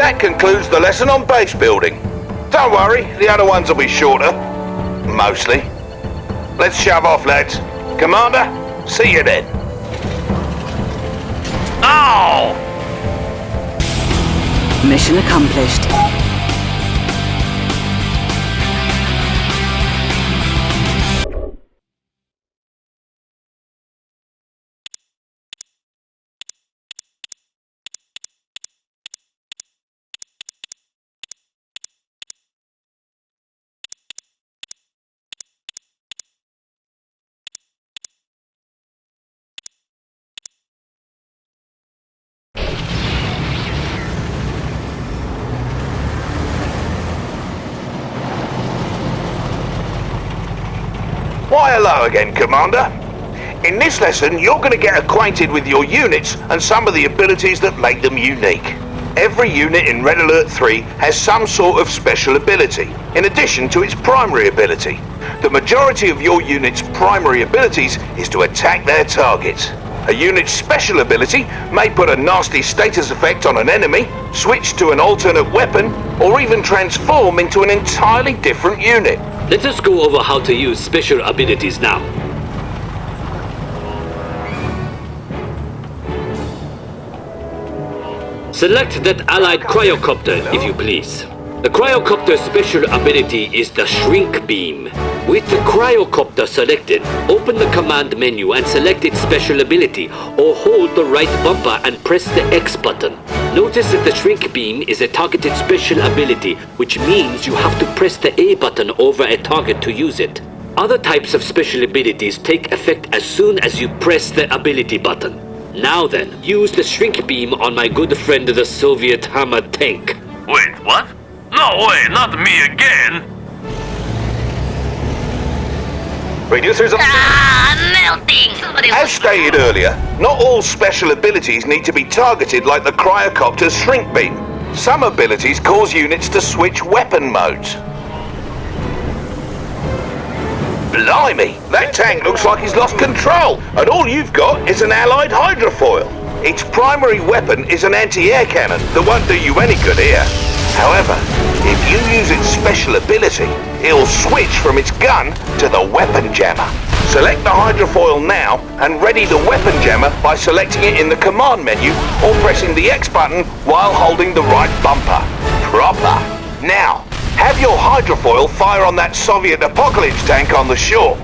That concludes the lesson on base building. Don't worry, the other ones will be shorter. Mostly. Let's shove off, lads. Commander, see you then. Oh! Mission accomplished. Why hello again, Commander. In this lesson, you're going to get acquainted with your units and some of the abilities that make them unique. Every unit in Red Alert 3 has some sort of special ability, in addition to its primary ability. The majority of your unit's primary abilities is to attack their targets. A unit's special ability may put a nasty status effect on an enemy, switch to an alternate weapon, or even transform into an entirely different unit. Let us go over how to use special abilities now. Select that allied cryocopter, if you please. The cryocopter's special ability is the shrink beam. With the cryocopter selected, open the command menu and select its special ability, or hold the right bumper and press the X button. Notice that the shrink beam is a targeted special ability, which means you have to press the A button over a target to use it. Other types of special abilities take effect as soon as you press the ability button. Now then, use the shrink beam on my good friend the Soviet Hammer tank. Wait, what? No way, not me again! Reducers of... melting! As stated earlier, not all special abilities need to be targeted like the cryocopter's shrink beam. Some abilities cause units to switch weapon modes. Blimey, that tank looks like he's lost control, and all you've got is an allied hydrofoil. Its primary weapon is an anti-air cannon that won't do you any good here. However, if you use its special ability, it'll switch from its gun to the weapon jammer. Select the hydrofoil now and ready the weapon jammer by selecting it in the command menu or pressing the X button while holding the right bumper. Proper. Now, have your hydrofoil fire on that Soviet apocalypse tank on the shore.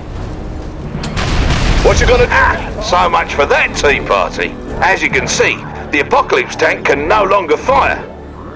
What you gonna... so much for that tea party. As you can see, the apocalypse tank can no longer fire.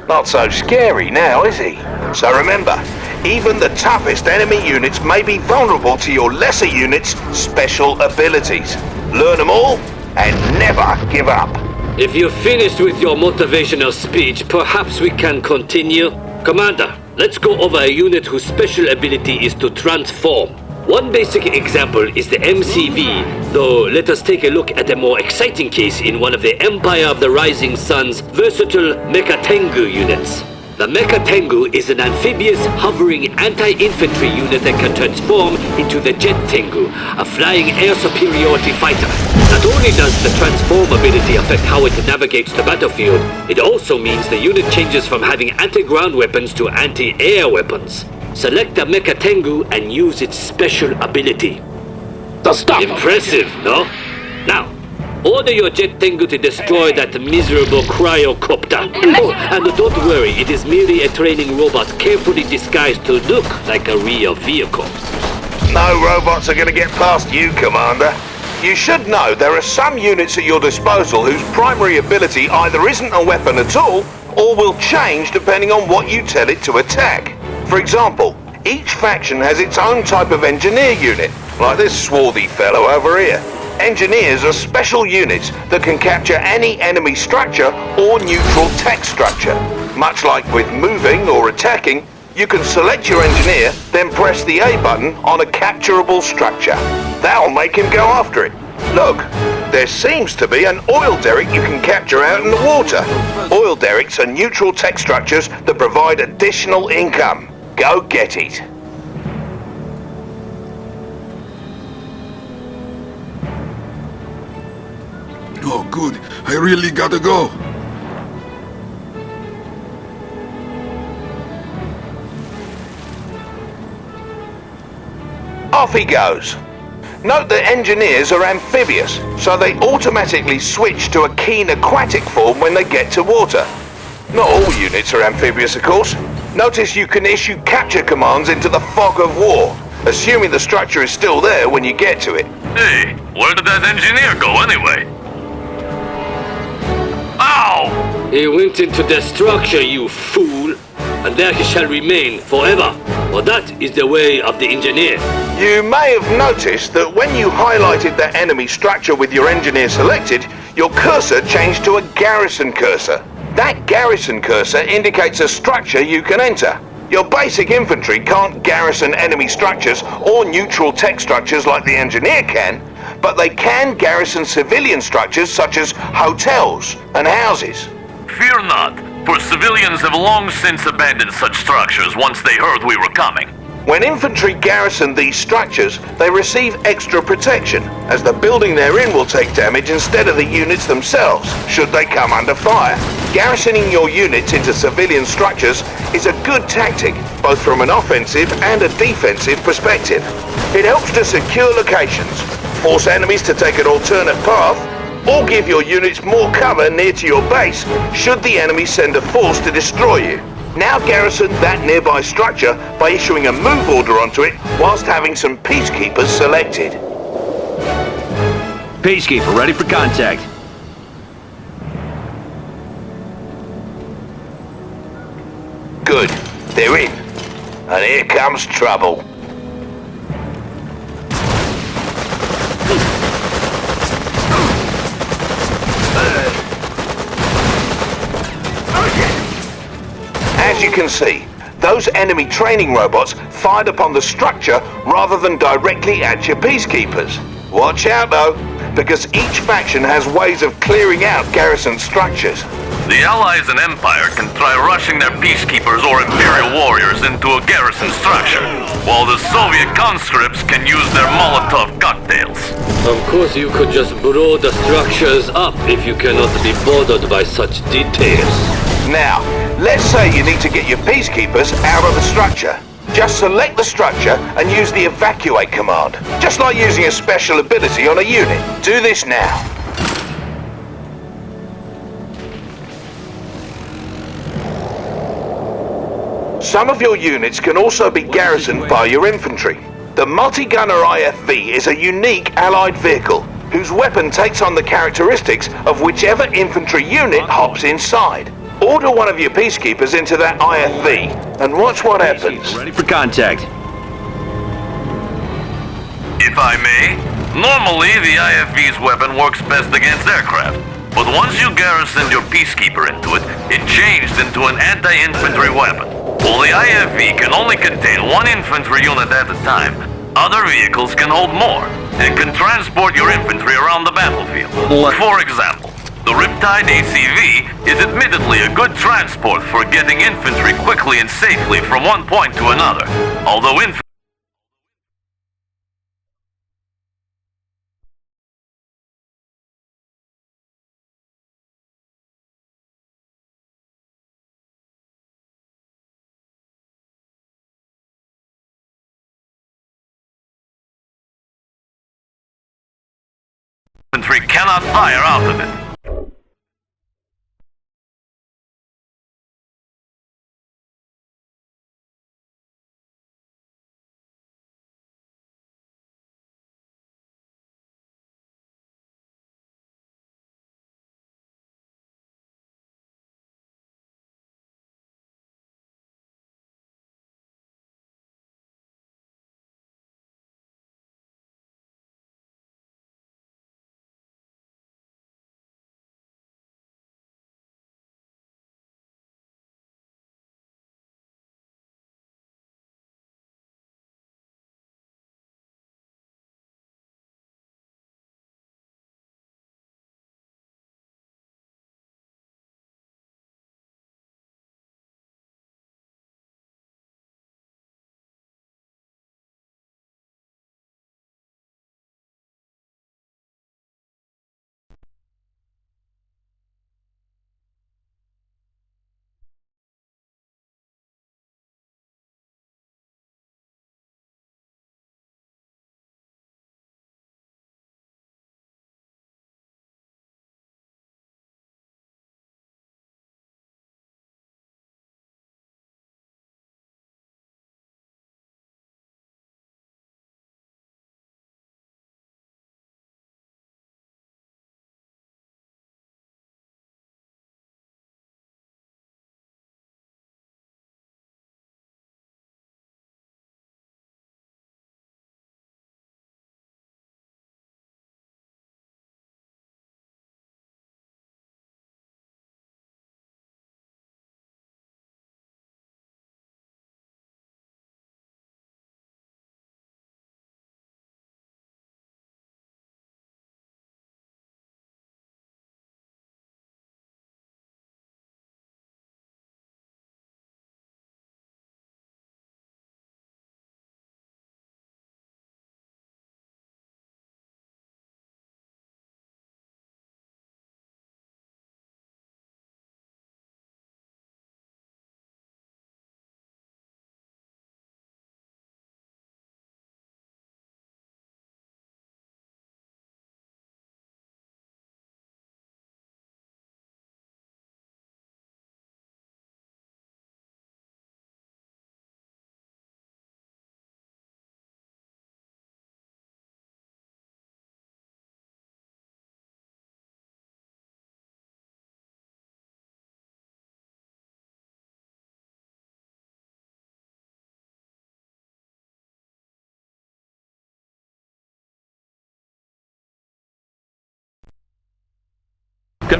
Not so scary now, is he? So remember, even the toughest enemy units may be vulnerable to your lesser units' special abilities. Learn them all and never give up. If you're finished with your motivational speech, perhaps we can continue? Commander, let's go over a unit whose special ability is to transform. One basic example is the MCV, though let us take a look at a more exciting case in one of the Empire of the Rising Sun's versatile Mecha Tengu units. The Mecha Tengu is an amphibious, hovering anti-infantry unit that can transform into the Jet Tengu, a flying air superiority fighter. Not only does the transform ability affect how it navigates the battlefield, it also means the unit changes from having anti-ground weapons to anti-air weapons. Select the Mecha Tengu and use its special ability. Impressive, no? Now, order your Jet Tengu to destroy that miserable cryocopter. Oh, and don't worry, it is merely a training robot carefully disguised to look like a real vehicle. No robots are going to get past you, Commander. You should know there are some units at your disposal whose primary ability either isn't a weapon at all, or will change depending on what you tell it to attack. For example, each faction has its own type of engineer unit, like this swarthy fellow over here. Engineers are special units that can capture any enemy structure or neutral tech structure. Much like with moving or attacking, you can select your engineer, then press the A button on a capturable structure. That'll make him go after it. Look, there seems to be an oil derrick you can capture out in the water. Oil derricks are neutral tech structures that provide additional income. Go get it. Oh, good. I really gotta go. Off he goes. Note that engineers are amphibious, so they automatically switch to a keen aquatic form when they get to water. Not all units are amphibious, of course. Notice you can issue capture commands into the fog of war, assuming the structure is still there when you get to it. Hey, where did that engineer go anyway? Ow! He went into the structure, you fool, and there he shall remain forever. For that is the way of the engineer. You may have noticed that when you highlighted that enemy structure with your engineer selected, your cursor changed to a garrison cursor. That garrison cursor indicates a structure you can enter. Your basic infantry can't garrison enemy structures or neutral tech structures like the engineer can, but they can garrison civilian structures such as hotels and houses. Fear not, for civilians have long since abandoned such structures once they heard we were coming. When infantry garrison these structures, they receive extra protection, as the building they're in will take damage instead of the units themselves, should they come under fire. Garrisoning your units into civilian structures is a good tactic, both from an offensive and a defensive perspective. It helps to secure locations, force enemies to take an alternate path, or give your units more cover near to your base should the enemy send a force to destroy you. Now garrison that nearby structure by issuing a move order onto it whilst having some peacekeepers selected. Peacekeeper, ready for contact. Good. They're in. And here comes trouble. As you can see, those enemy training robots fired upon the structure rather than directly at your peacekeepers. Watch out though, because each faction has ways of clearing out garrison structures. The Allies and Empire can try rushing their peacekeepers or Imperial warriors into a garrison structure, while the Soviet conscripts can use their Molotov cocktails. Of course you could just blow the structures up if you cannot be bothered by such details. Now, let's say you need to get your peacekeepers out of the structure. Just select the structure and use the evacuate command, just like using a special ability on a unit. Do this now. Some of your units can also be garrisoned by your infantry. The multi-gunner IFV is a unique allied vehicle, whose weapon takes on the characteristics of whichever infantry unit hops inside. Order one of your peacekeepers into that IFV, and watch what happens. Ready for contact. If I may, normally the IFV's weapon works best against aircraft, but once you garrisoned your peacekeeper into it, it changed into an anti-infantry weapon. While the IFV can only contain one infantry unit at a time, other vehicles can hold more, and can transport your infantry around the battlefield. For example, the Riptide ACV is admittedly a good transport for getting infantry quickly and safely from one point to another, although infantry cannot fire out of it.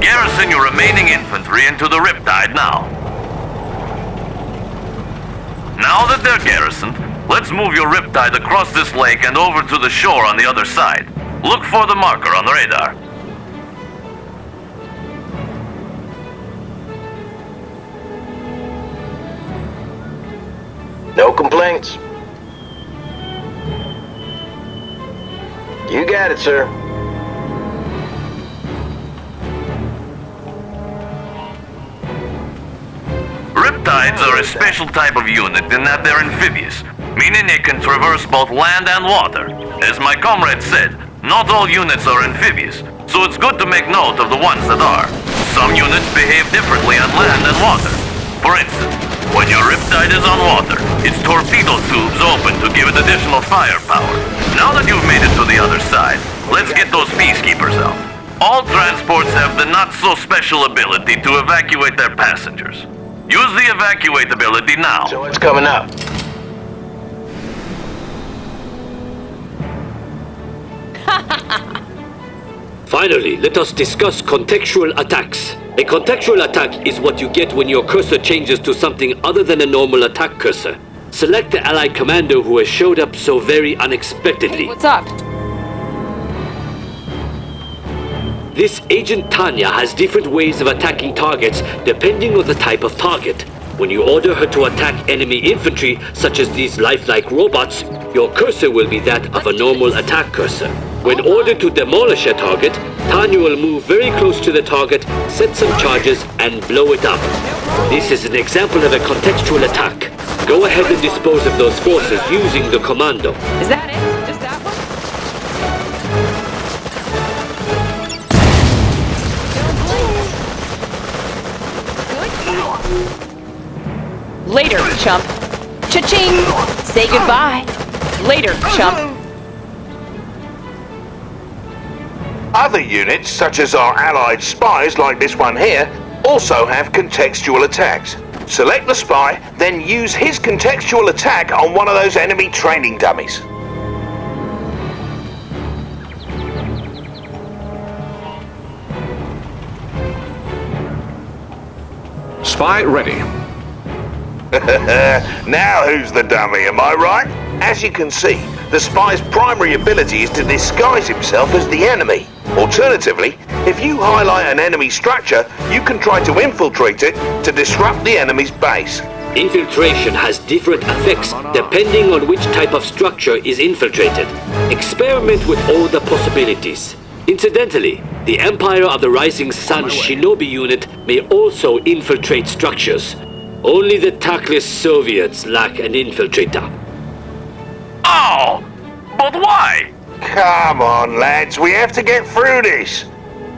Garrison your remaining infantry into the Riptide now. Now that they're garrisoned, let's move your Riptide across this lake and over to the shore on the other side. Look for the marker on the radar. No complaints. You got it, sir. Riptides are a special type of unit in that they're amphibious, meaning they can traverse both land and water. As my comrade said, not all units are amphibious, so it's good to make note of the ones that are. Some units behave differently on land and water. For instance, when your Riptide is on water, its torpedo tubes open to give it additional firepower. Now that you've made it to the other side, let's get those peacekeepers out. All transports have the not-so-special ability to evacuate their passengers. Use the evacuate ability now. So what's coming up? Finally, let us discuss contextual attacks. A contextual attack is what you get when your cursor changes to something other than a normal attack cursor. Select the allied commander who has showed up so very unexpectedly. What's up? This Agent Tanya has different ways of attacking targets depending on the type of target. When you order her to attack enemy infantry, such as these lifelike robots, your cursor will be that of a normal attack cursor. When ordered to demolish a target, Tanya will move very close to the target, set some charges, and blow it up. This is an example of a contextual attack. Go ahead and dispose of those forces using the commando. Is that it? Just that one? Later, chump. Cha-ching! Say goodbye. Later, chump. Other units, such as our allied spies like this one here, also have contextual attacks. Select the spy, then use his contextual attack on one of those enemy training dummies. Spy ready. Now who's the dummy, am I right? As you can see, the spy's primary ability is to disguise himself as the enemy. Alternatively, if you highlight an enemy structure, you can try to infiltrate it to disrupt the enemy's base. Infiltration has different effects depending on which type of structure is infiltrated. Experiment with all the possibilities. Incidentally, the Empire of the Rising Sun Shinobi unit may also infiltrate structures. Only the tactless Soviets lack an infiltrator. Oh! But why? Come on, lads, we have to get through this.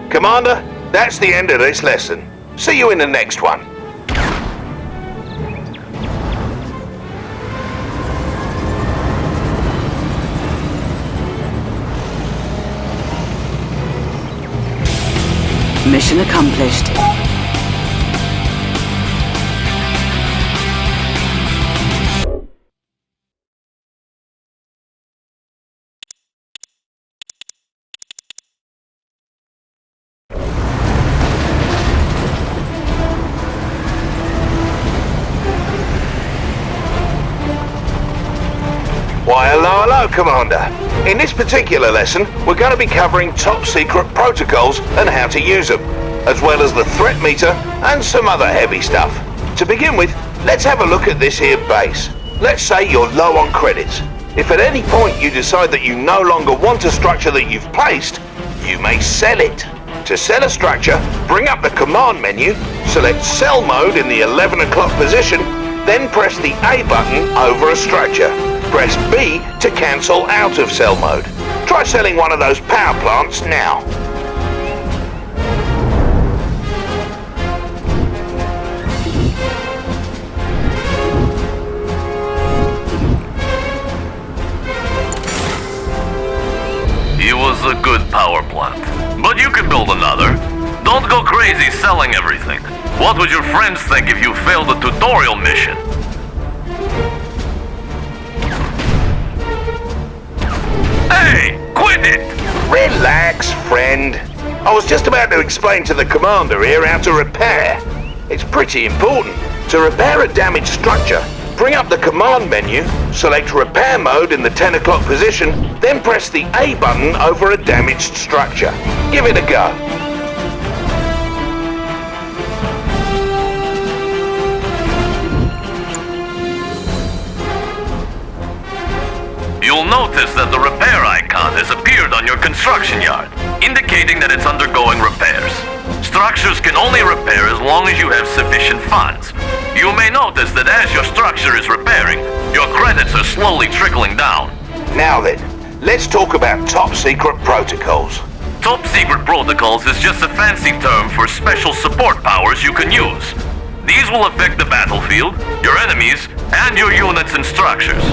Commander, that's the end of this lesson. See you in the next one. Mission accomplished. Why, hello, Commander. In this particular lesson, we're going to be covering top-secret protocols and how to use them, as well as the threat meter and some other heavy stuff. To begin with, let's have a look at this here base. Let's say you're low on credits. If at any point you decide that you no longer want a structure that you've placed, you may sell it. To sell a structure, bring up the command menu, select Sell Mode in the 11 o'clock position, then press the A button over a structure. Press B to cancel out of Sell Mode. Try selling one of those power plants now. It was a good power plant, but you can build another. Don't go crazy selling everything. What would your friends think if you failed a tutorial mission? Hey, quit it! Relax, friend. I was just about to explain to the commander here how to repair. It's pretty important. To repair a damaged structure, bring up the command menu, select repair mode in the 10 o'clock position, then press the A button over a damaged structure. Give it a go. You'll notice that the repair icon has appeared on your construction yard, indicating that it's undergoing repairs. Structures can only repair as long as you have sufficient funds. You may notice that as your structure is repairing, your credits are slowly trickling down. Now then, let's talk about top secret protocols. Top secret protocols is just a fancy term for special support powers you can use. These will affect the battlefield, your enemies, and your units and structures.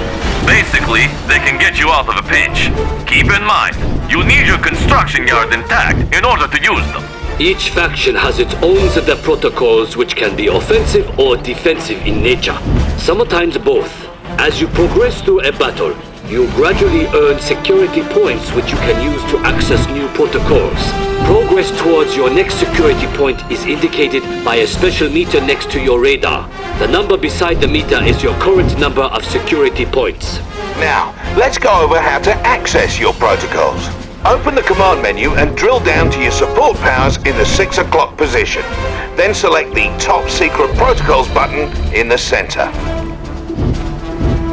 Basically, they can get you out of a pinch. Keep in mind, you need your construction yard intact in order to use them. Each faction has its own set of protocols which can be offensive or defensive in nature, sometimes both. As you progress through a battle, you gradually earn security points which you can use to access new protocols. Progress towards your next security point is indicated by a special meter next to your radar. The number beside the meter is your current number of security points. Now, let's go over how to access your protocols. Open the command menu and drill down to your support powers in the 6 o'clock position. Then select the Top Secret Protocols button in the center.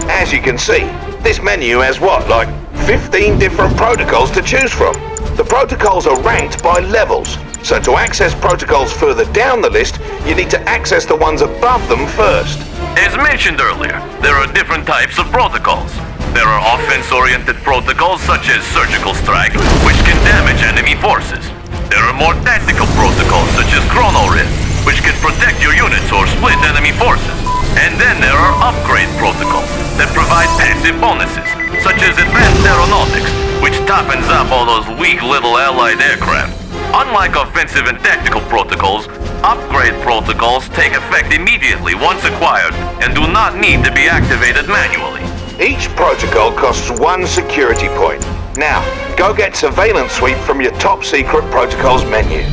As you can see, this menu has like 15 different protocols to choose from. The protocols are ranked by levels, so to access protocols further down the list, you need to access the ones above them first. As mentioned earlier, there are different types of protocols. There are offense-oriented protocols such as Surgical Strike, which can damage enemy forces. There are more tactical protocols such as Chrono Rift, which can protect your units or split enemy forces. And then there are upgrade protocols that provide passive bonuses, such as Advanced Aeronautics, which toppens up all those weak little allied aircraft. Unlike offensive and tactical protocols, upgrade protocols take effect immediately once acquired and do not need to be activated manually. Each protocol costs 1 security point. Now, go get Surveillance Sweep from your Top Secret Protocols menu.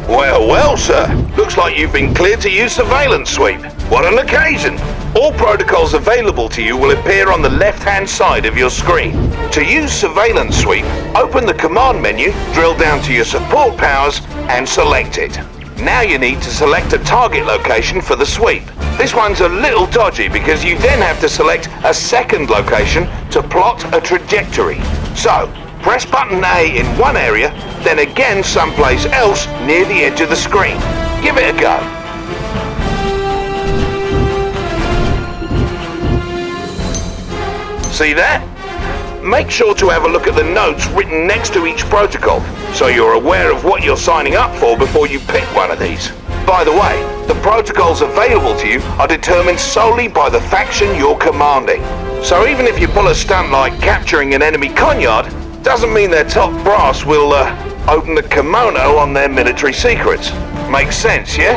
Well, sir. Looks like you've been cleared to use Surveillance Sweep. What an occasion! All protocols available to you will appear on the left-hand side of your screen. To use Surveillance Sweep, open the command menu, drill down to your support powers, and select it. Now you need to select a target location for the sweep. This one's a little dodgy because you then have to select a second location to plot a trajectory. So, press button A in one area, then again someplace else near the edge of the screen. Give it a go. See that? Make sure to have a look at the notes written next to each protocol, so you're aware of what you're signing up for before you pick one of these. By the way, the protocols available to you are determined solely by the faction you're commanding. So even if you pull a stunt like capturing an enemy conyard, doesn't mean their top brass will open the kimono on their military secrets. Makes sense, yeah?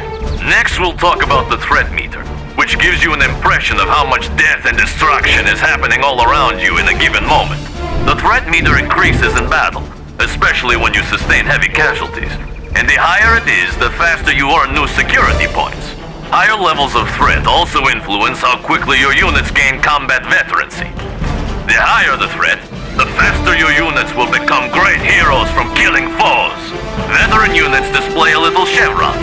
Next we'll talk about the threat meter, which gives you an impression of how much death and destruction is happening all around you in a given moment. The threat meter increases in battle, especially when you sustain heavy casualties. And the higher it is, the faster you earn new security points. Higher levels of threat also influence how quickly your units gain combat veterancy. The higher the threat, the faster your units will become great heroes from killing foes. Veteran units display a little chevron.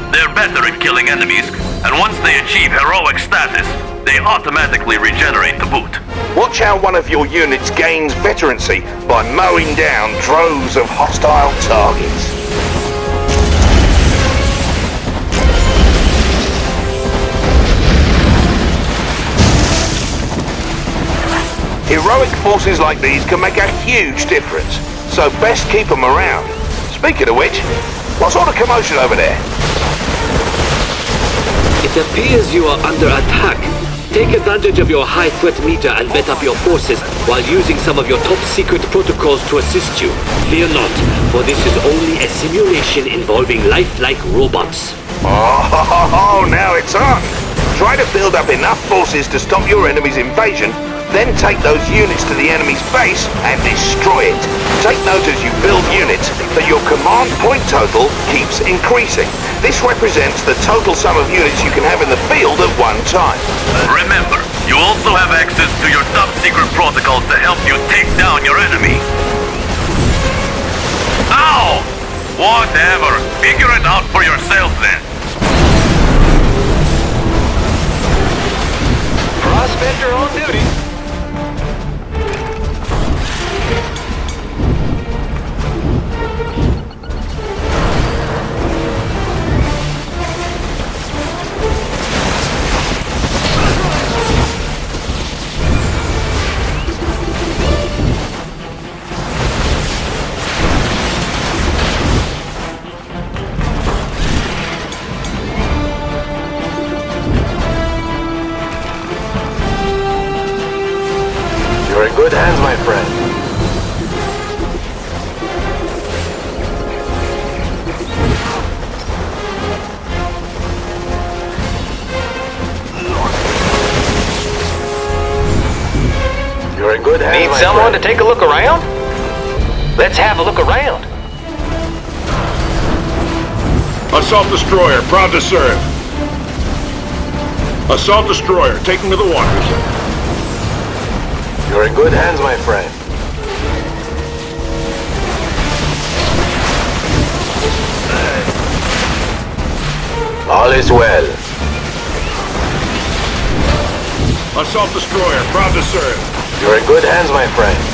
They're better at killing enemies, and once they achieve heroic status, they automatically regenerate to boot. Watch how one of your units gains veterancy by mowing down droves of hostile targets. Heroic forces like these can make a huge difference, so best keep them around. Speaking of which, what sort of commotion over there? It appears you are under attack. Take advantage of your high threat meter and vet up your forces while using some of your top secret protocols to assist you. Fear not, for this is only a simulation involving lifelike robots. Oh, now it's on! Try to build up enough forces to stop your enemy's invasion, Then take those units to the enemy's base and destroy it. Take note as you build units that your command point total keeps increasing. This represents the total sum of units you can have in the field at one time. Remember, you also have access to your top secret protocols to help you take down your enemy. Ow! Whatever. Figure it out for yourself then. Prospector on duty. You're in good hands, my friend. You're in good hands, Need my someone friend. to take a look around? Let's have a look around. Assault destroyer, proud to serve. Assault destroyer, taking to the waters. You're in good hands, my friend. All is well. Assault destroyer, proud to serve. You're in good hands, my friend.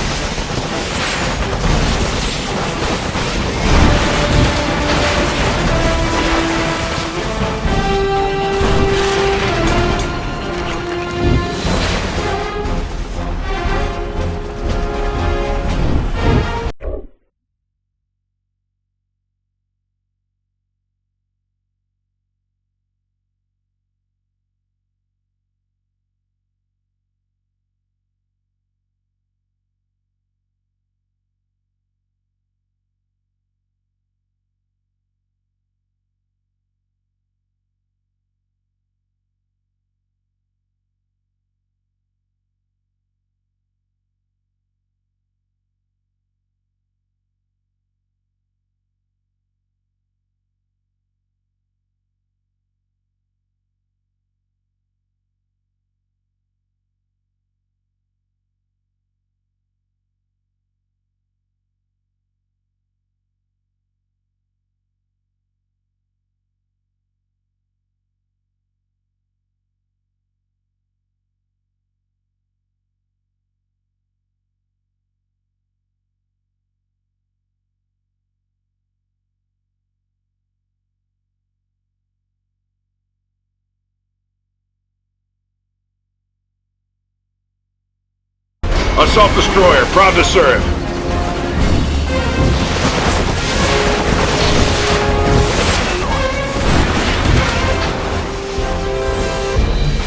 Assault destroyer, proud to serve.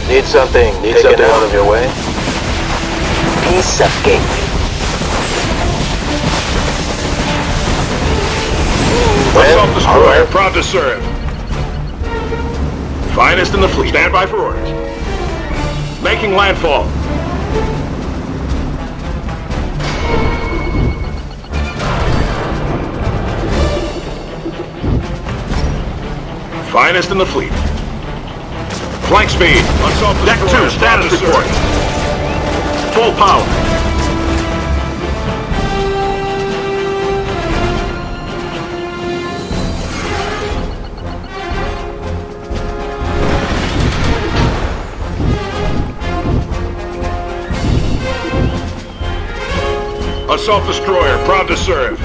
Need something taken out of your way? Piece of cake. Assault destroyer, proud to serve. Finest in the fleet. Stand by for orders. Making landfall. Finest in the fleet. Flank speed. Assault destroyer. Deck 2, status report. Full power. Assault destroyer, proud to serve.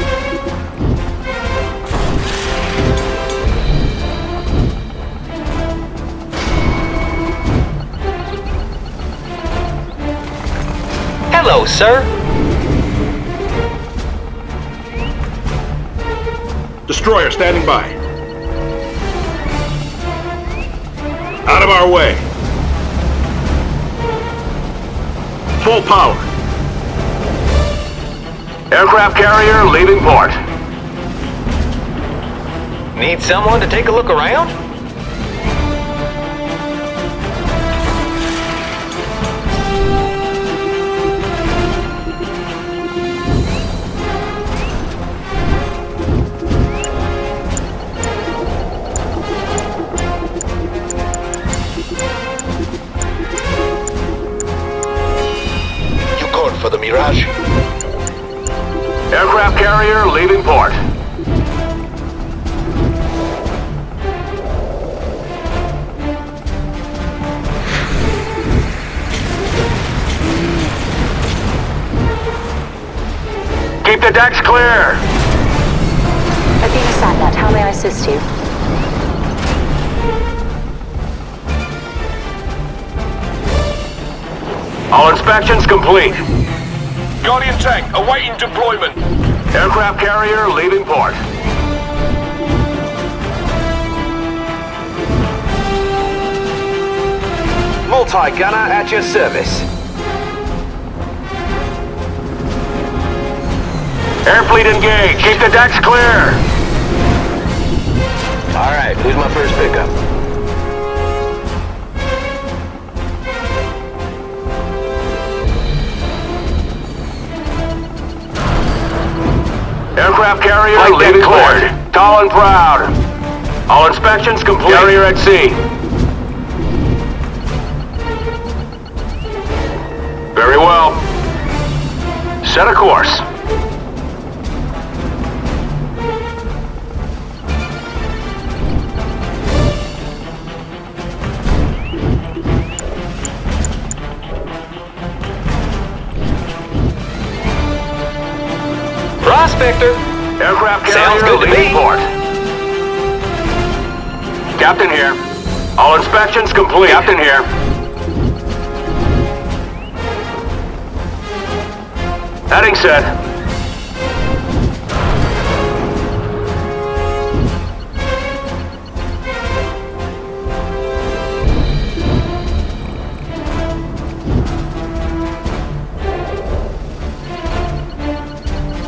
Hello, sir. Destroyer standing by. Out of our way. Full power. Aircraft carrier leaving port. Need someone to take a look around? leaving port. Keep the decks clear. Athena Satnet, how may I assist you? All inspections complete. Guardian tank, awaiting deployment. Aircraft carrier leaving port. Multi-gunner at your service. Air fleet engaged. Keep the decks clear. Alright, who's my first pickup? Aircraft carrier leaving port. Tall and proud. All inspections complete. Carrier at sea. Very well. Set a course. Prospector. Aircraft carrier Sounds good to leaving me. port. Captain here. All inspections complete. Captain here. Heading set.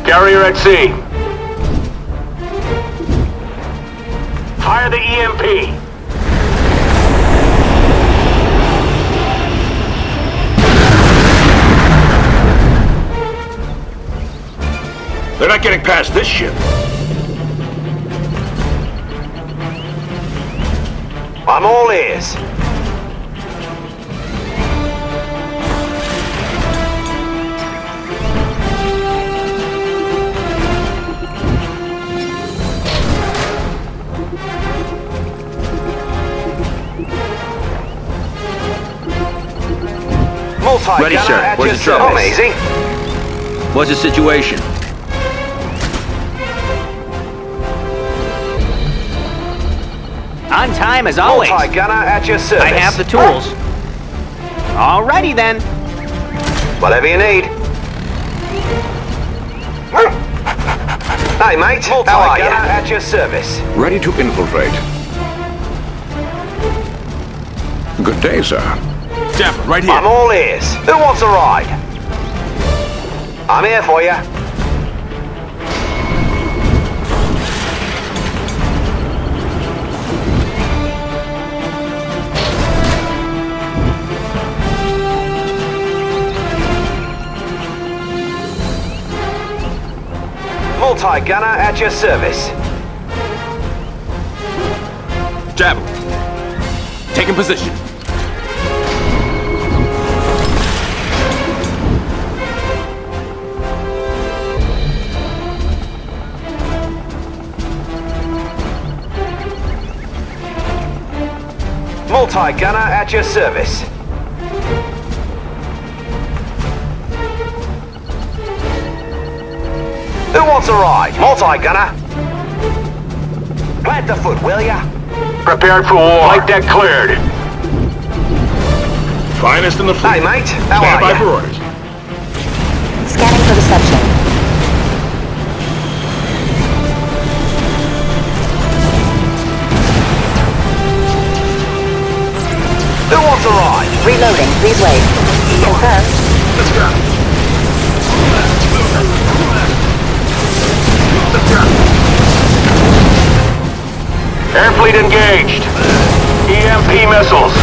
Carrier at sea. Fire the EMP. They're not getting past this ship. I'm all ears. Ready, sir. Where's the trouble? Easy. What's the situation? On time as always. Multi-gunner at your service. I have the tools. Alrighty then. Whatever you need. Hey, mate. How are you? At your service. Ready to infiltrate. Good day, sir. Dapper, right here. I'm all ears. Who wants a ride? I'm here for you. Multi-gunner at your service. Dapper. Taking position. Multi-gunner at your service. Who wants a ride? Multi-gunner. Plant the foot, will ya? Prepared for war. Flight deck cleared. Finest in the fleet. Hey, mate. How Stand are by you? for orders. Scanning for reception. Who wants a ride? Reloading. Please wait. Confirmed. Let's go. Air fleet engaged. EMP missiles.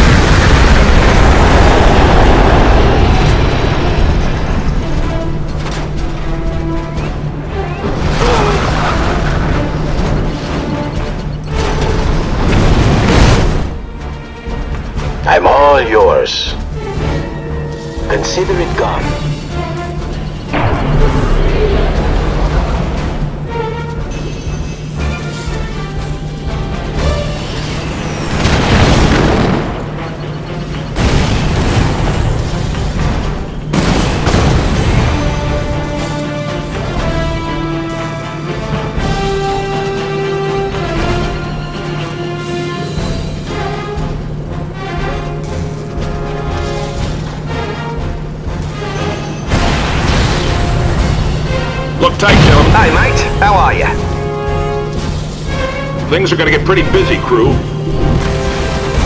I'm all yours. Consider it gone. tight, gentlemen. Hey, mate. How are you? Things are gonna get pretty busy, crew.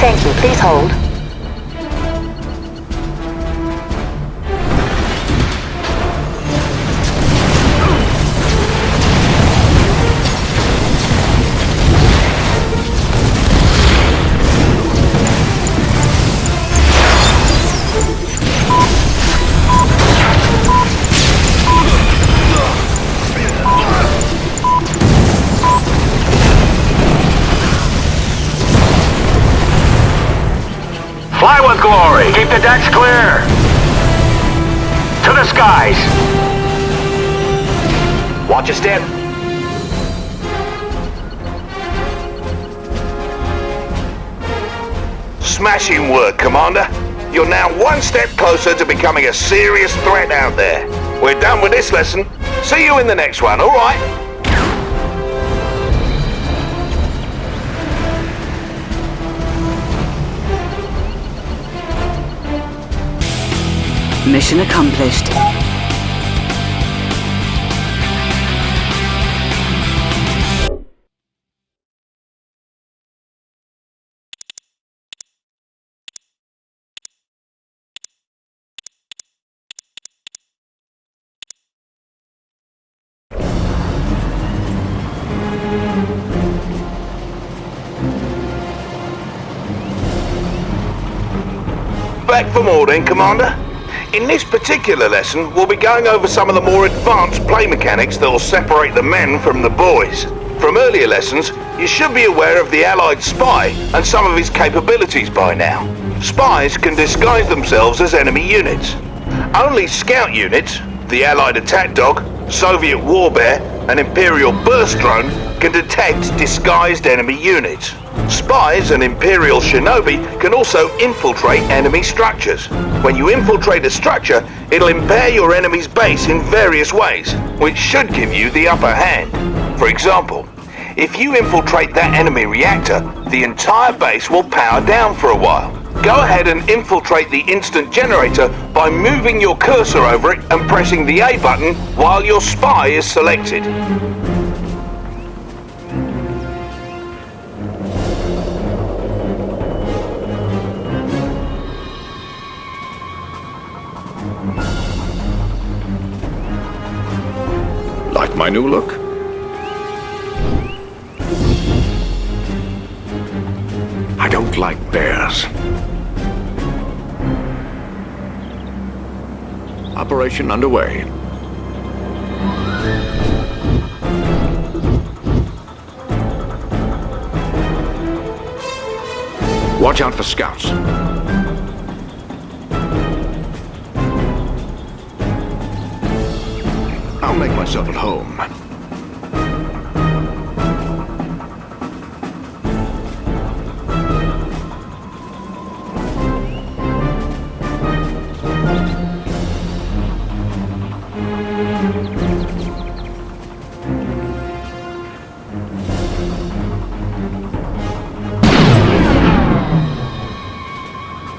Thank you. Please hold. Fly with glory. Keep the decks clear. To the skies. Watch your step. Smashing work, Commander. You're now one step closer to becoming a serious threat out there. We're done with this lesson. See you in the next one, all right? Mission accomplished. Back for more then, Commander. In this particular lesson, we'll be going over some of the more advanced play mechanics that will separate the men from the boys. From earlier lessons, you should be aware of the Allied spy and some of his capabilities by now. Spies can disguise themselves as enemy units. Only scout units, the Allied attack dog, Soviet war bear, and Imperial burst drone can detect disguised enemy units. Spies and Imperial shinobi can also infiltrate enemy structures. When you infiltrate a structure, it'll impair your enemy's base in various ways, which should give you the upper hand. For example, if you infiltrate that enemy reactor, the entire base will power down for a while. Go ahead and infiltrate the instant generator by moving your cursor over it and pressing the A button while your spy is selected. Like my new look? I don't like bears. Operation underway. Watch out for scouts. I'll make myself at home.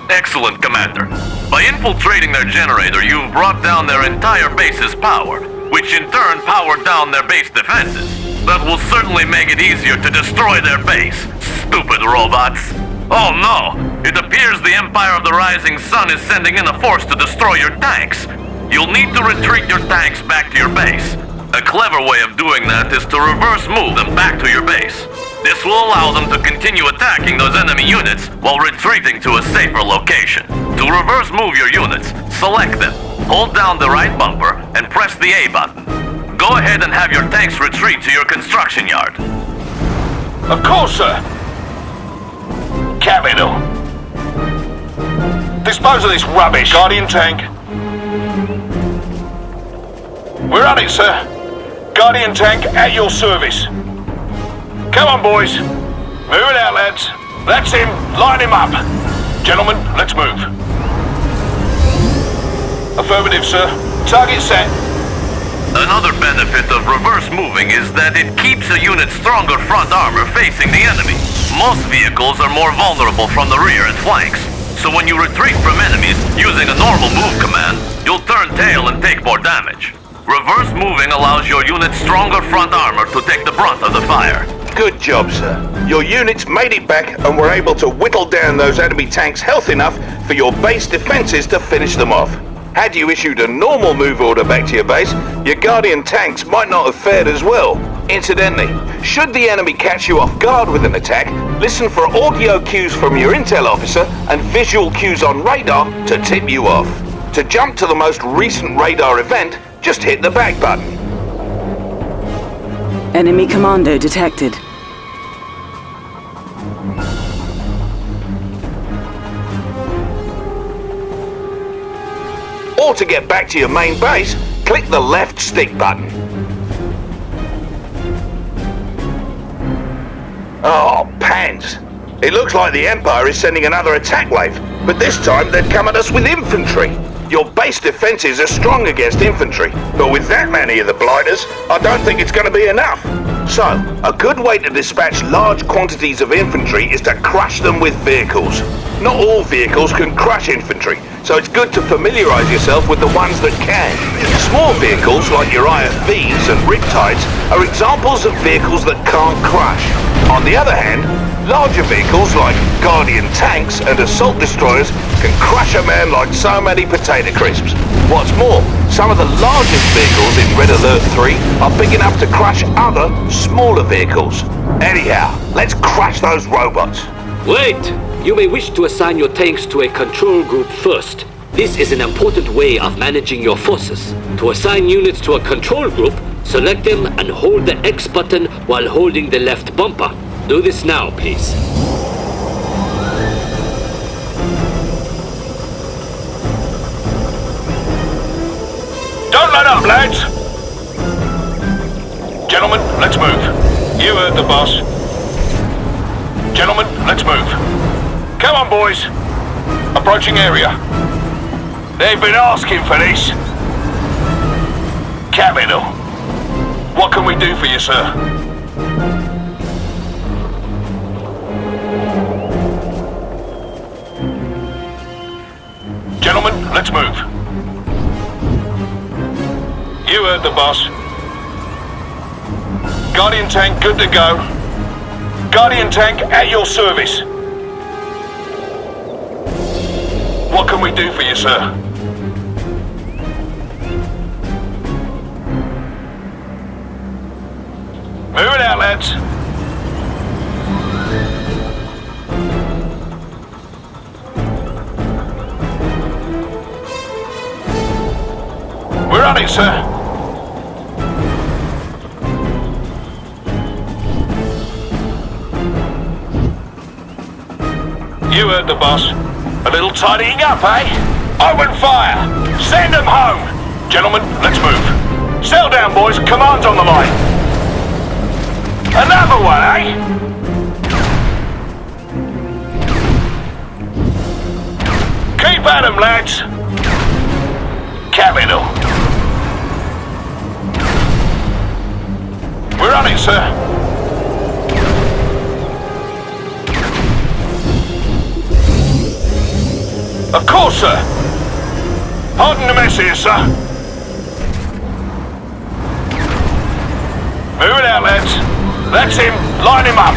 Excellent, Commander. By infiltrating their generator, you've brought down their entire base's power, which in turn powered down their base defenses. That will certainly make it easier to destroy their base. Stupid robots. Oh no! It appears the Empire of the Rising Sun is sending in a force to destroy your tanks. You'll need to retreat your tanks back to your base. A clever way of doing that is to reverse move them back to your base. This will allow them to continue attacking those enemy units while retreating to a safer location. To reverse move your units, select them, hold down the right bumper, and press the A button. Go ahead and have your tanks retreat to your construction yard. Of course, sir. Capital. Dispose of this rubbish. Guardian tank. We're on it, sir. Guardian tank at your service. Come on, boys. Move it out, lads. That's him. Line him up. Gentlemen, let's move. Affirmative, sir. Target set. Another benefit of reverse moving is that it keeps a unit's stronger front armor facing the enemy. Most vehicles are more vulnerable from the rear and flanks, so when you retreat from enemies using a normal move command, you'll turn tail and take more damage. Reverse moving allows your unit's stronger front armor to take the brunt of the fire. Good job, sir. Your units made it back and were able to whittle down those enemy tanks health enough for your base defenses to finish them off. Had you issued a normal move order back to your base, your Guardian tanks might not have fared as well. Incidentally, should the enemy catch you off guard with an attack, listen for audio cues from your intel officer and visual cues on radar to tip you off. To jump to the most recent radar event, just hit the back button. Enemy commando detected. Or to get back to your main base, click the left stick button. Oh, pants. It looks like the Empire is sending another attack wave, but this time they've come at us with infantry. Your base defenses are strong against infantry, but with that many of the blighters, I don't think it's going to be enough. So, a good way to dispatch large quantities of infantry is to crush them with vehicles. Not all vehicles can crush infantry, so it's good to familiarize yourself with the ones that can. Small vehicles like your IFVs and Riptides are examples of vehicles that can't crush. On the other hand, larger vehicles like Guardian tanks and assault destroyers can crush a man like so many potato crisps. What's more, some of the largest vehicles in Red Alert 3 are big enough to crush other, smaller vehicles. Anyhow, let's crush those robots. Wait! You may wish to assign your tanks to a control group first. This is an important way of managing your forces. To assign units to a control group, select them and hold the X button while holding the left bumper. Do this now, please. Don't let up, lads! Gentlemen, let's move. You heard the boss. Gentlemen, let's move. Come on, boys. Approaching area. They've been asking for this. Capital. What can we do for you, sir? Gentlemen, let's move. You heard the boss. Guardian tank good to go. Guardian tank at your service. What can we do for you, sir? Move it out, lads. We're on it, sir. You heard the boss. A little tidying up, eh? Open fire! Send them home! Gentlemen, let's move. Settle down, boys. Command's on the line. Another one, eh? Keep at 'em, lads. Capital. We're on it, sir. Of course, sir. Pardon the mess here, sir. Move it out, lads. That's him. Line him up.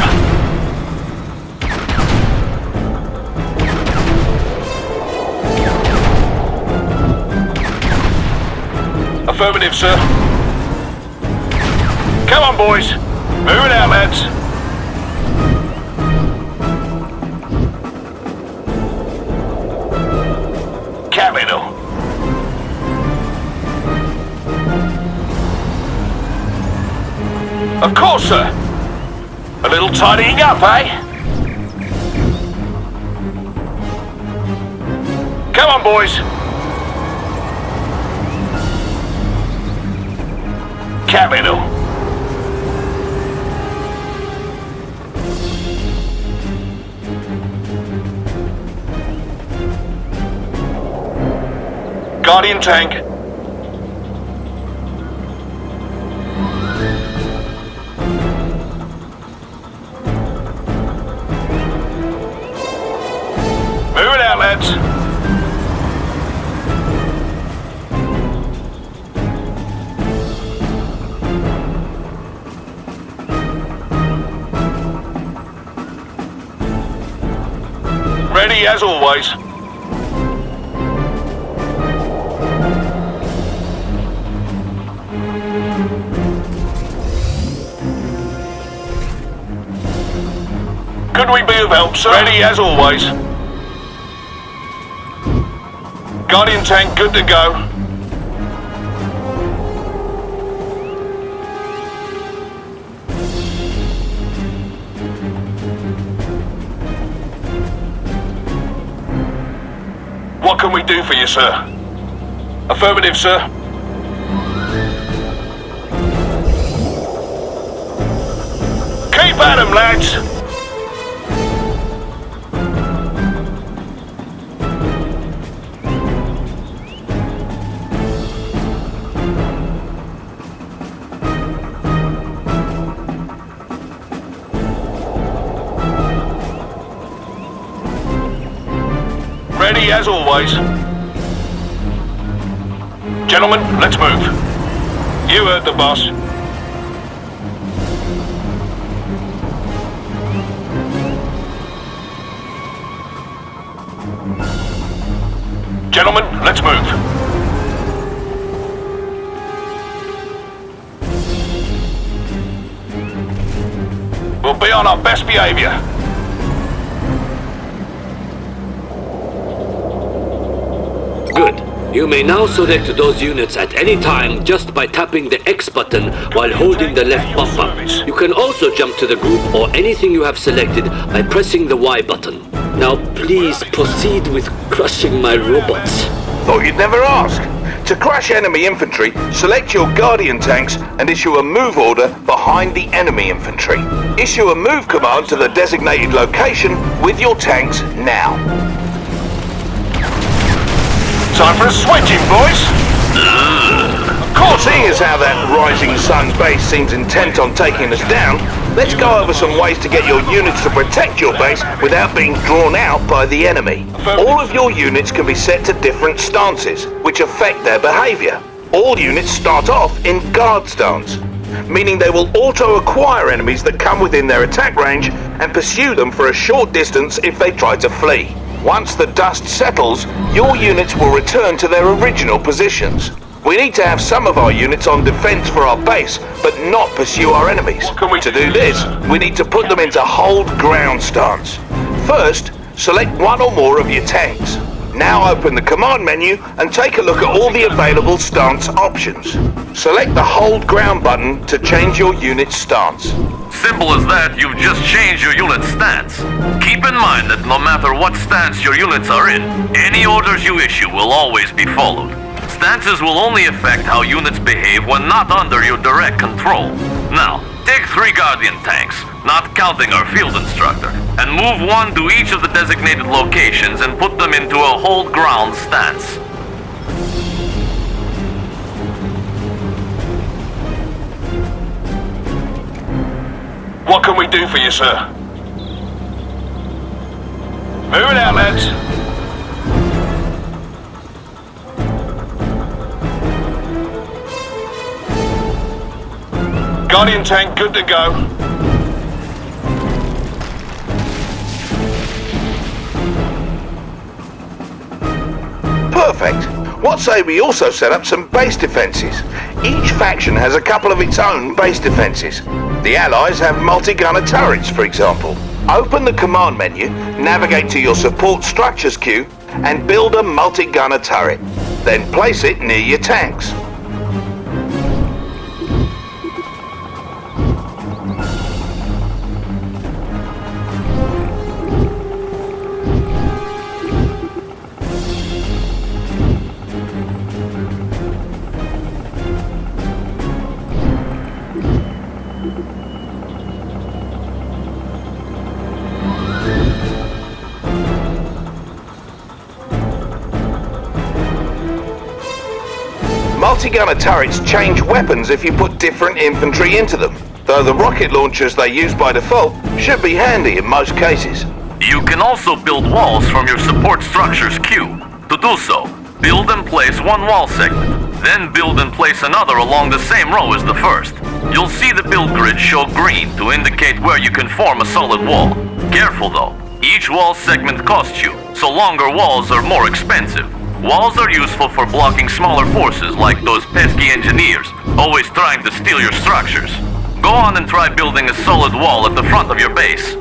Affirmative, sir. Come on, boys. Move it out, lads. Capital. Of course, sir. A little tidying up, eh? Come on, boys. Capital. Guardian tank. Move it out, lads. Ready as always. Could we be of help, sir? Ready as always. Guardian tank good to go. What can we do for you, sir? Affirmative, sir. Keep at 'em, lads. Ready as always. Gentlemen, let's move. You heard the boss. Gentlemen, let's move. We'll be on our best behavior. Good. You may now select those units at any time just by tapping the X button while holding the left bumper. You can also jump to the group or anything you have selected by pressing the Y button. Now please proceed with crushing my robots. Thought you'd never ask. To crush enemy infantry, select your Guardian tanks and issue a move order behind the enemy infantry. Issue a move command to the designated location with your tanks now. Time for a switching, boys. Of course, seeing as how that rising sun base seems intent on taking us down, let's go over some ways to get your units to protect your base without being drawn out by the enemy. All of your units can be set to different stances, which affect their behavior. All units start off in guard stance, meaning they will auto-acquire enemies that come within their attack range and pursue them for a short distance if they try to flee. Once the dust settles, your units will return to their original positions. We need to have some of our units on defense for our base, but not pursue our enemies. To do this, we need to put them into hold ground stance. First, select one or more of your tanks. Now open the command menu and take a look at all the available stance options. Select the hold ground button to change your unit's stance. Simple as that, you've just changed your unit's stance. Keep in mind that no matter what stance your units are in, any orders you issue will always be followed. Stances will only affect how units behave when not under your direct control. Now, take 3 Guardian tanks, not counting our field instructor, and move 1 to each of the designated locations and put them into a hold ground stance. What can we do for you, sir? Move it out, lads. Guardian tank good to go. Perfect. What say we also set up some base defenses? Each faction has a couple of its own base defenses. The Allies have multi-gunner turrets, for example. Open the command menu, navigate to your support structures queue, and build a multi-gunner turret. Then place it near your tanks. Multi-gunner turrets change weapons if you put different infantry into them, though the rocket launchers they use by default should be handy in most cases. You can also build walls from your support structures queue. To do so, build and place 1 wall segment, then build and place another along the same row as the first. You'll see the build grid show green to indicate where you can form a solid wall. Careful though, each wall segment costs you, so longer walls are more expensive. Walls are useful for blocking smaller forces like those pesky engineers, always trying to steal your structures. Go on and try building a solid wall at the front of your base.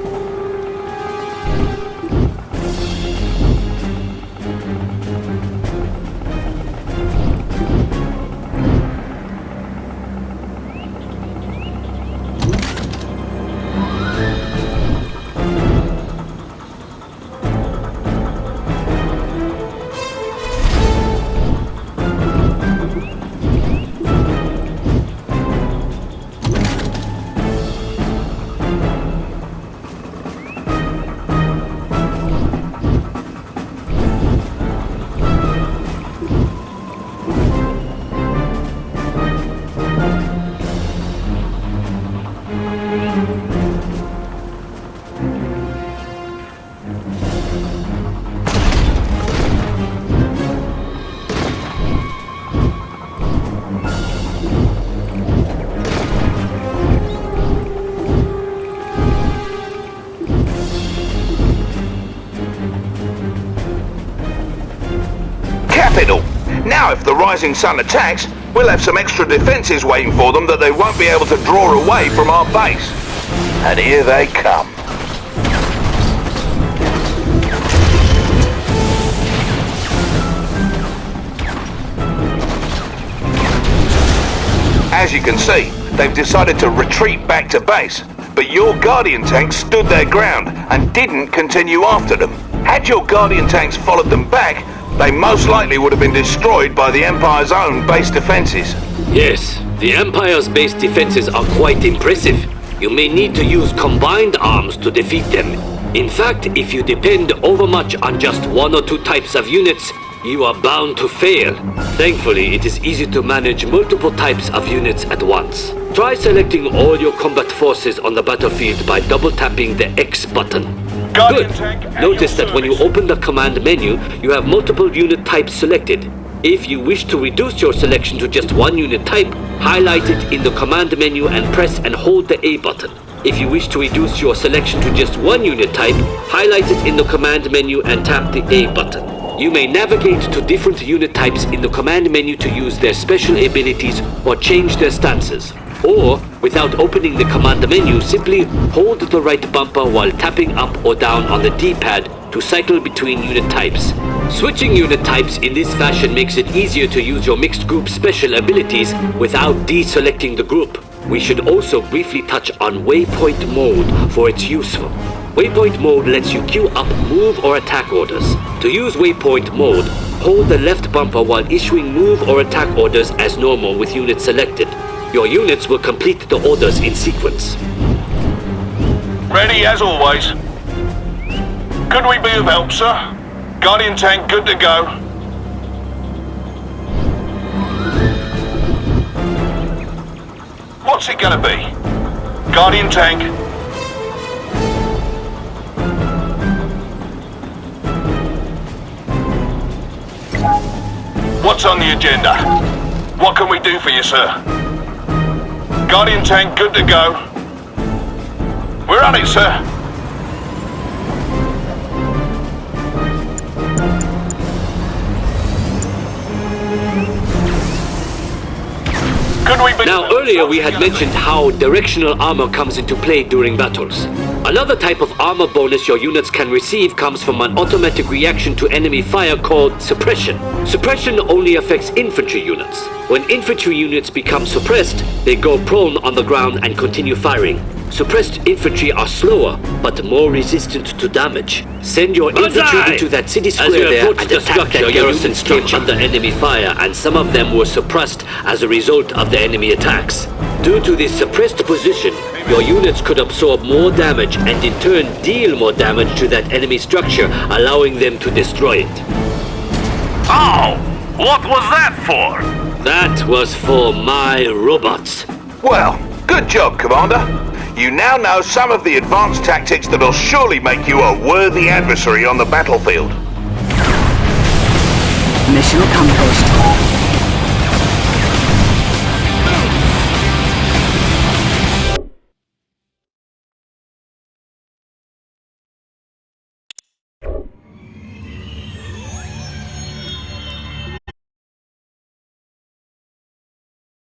Capital! Now if the rising sun attacks, we'll have some extra defences waiting for them that they won't be able to draw away from our base. And here they come. As you can see, they've decided to retreat back to base, but your Guardian tanks stood their ground and didn't continue after them. Had your Guardian tanks followed them back, they most likely would have been destroyed by the Empire's own base defences. Yes, the Empire's base defenses are quite impressive. You may need to use combined arms to defeat them. In fact, if you depend overmuch on just one or two types of units, you are bound to fail. Thankfully, it is easy to manage multiple types of units at once. Try selecting all your combat forces on the battlefield by double-tapping the X button. Good. Notice that when you open the command menu, you have multiple unit types selected. If you wish to reduce your selection to just one unit type, highlight it in the command menu and press and hold the A button. If you wish to reduce your selection to just one unit type, highlight it in the command menu and tap the A button. You may navigate to different unit types in the command menu to use their special abilities or change their stances. Or, without opening the command menu, simply hold the right bumper while tapping up or down on the D-pad to cycle between unit types. Switching unit types in this fashion makes it easier to use your mixed group special abilities without deselecting the group. We should also briefly touch on waypoint mode for its useful. Waypoint mode lets you queue up move or attack orders. To use waypoint mode, hold the left bumper while issuing move or attack orders as normal with units selected. Your units will complete the orders in sequence. Ready as always. Could we be of help, sir? Guardian tank good to go. What's it gonna be? Guardian tank. What's on the agenda? What can we do for you, sir? Guardian tank good to go. We're on it, sir. Now, earlier we had mentioned how directional armor comes into play during battles. Another type of armor bonus your units can receive comes from an automatic reaction to enemy fire called suppression. Suppression only affects infantry units. When infantry units become suppressed, they go prone on the ground and continue firing. Suppressed infantry are slower, but more resistant to damage. Send your infantry into that city square there and attack that garrison came under enemy fire, and some of them were suppressed as a result of the enemy attacks. Due to this suppressed position, your units could absorb more damage and in turn deal more damage to that enemy structure, allowing them to destroy it. Oh! What was that for? That was for my robots. Well, good job, Commander. You now know some of the advanced tactics that'll surely make you a worthy adversary on the battlefield. Mission accomplished.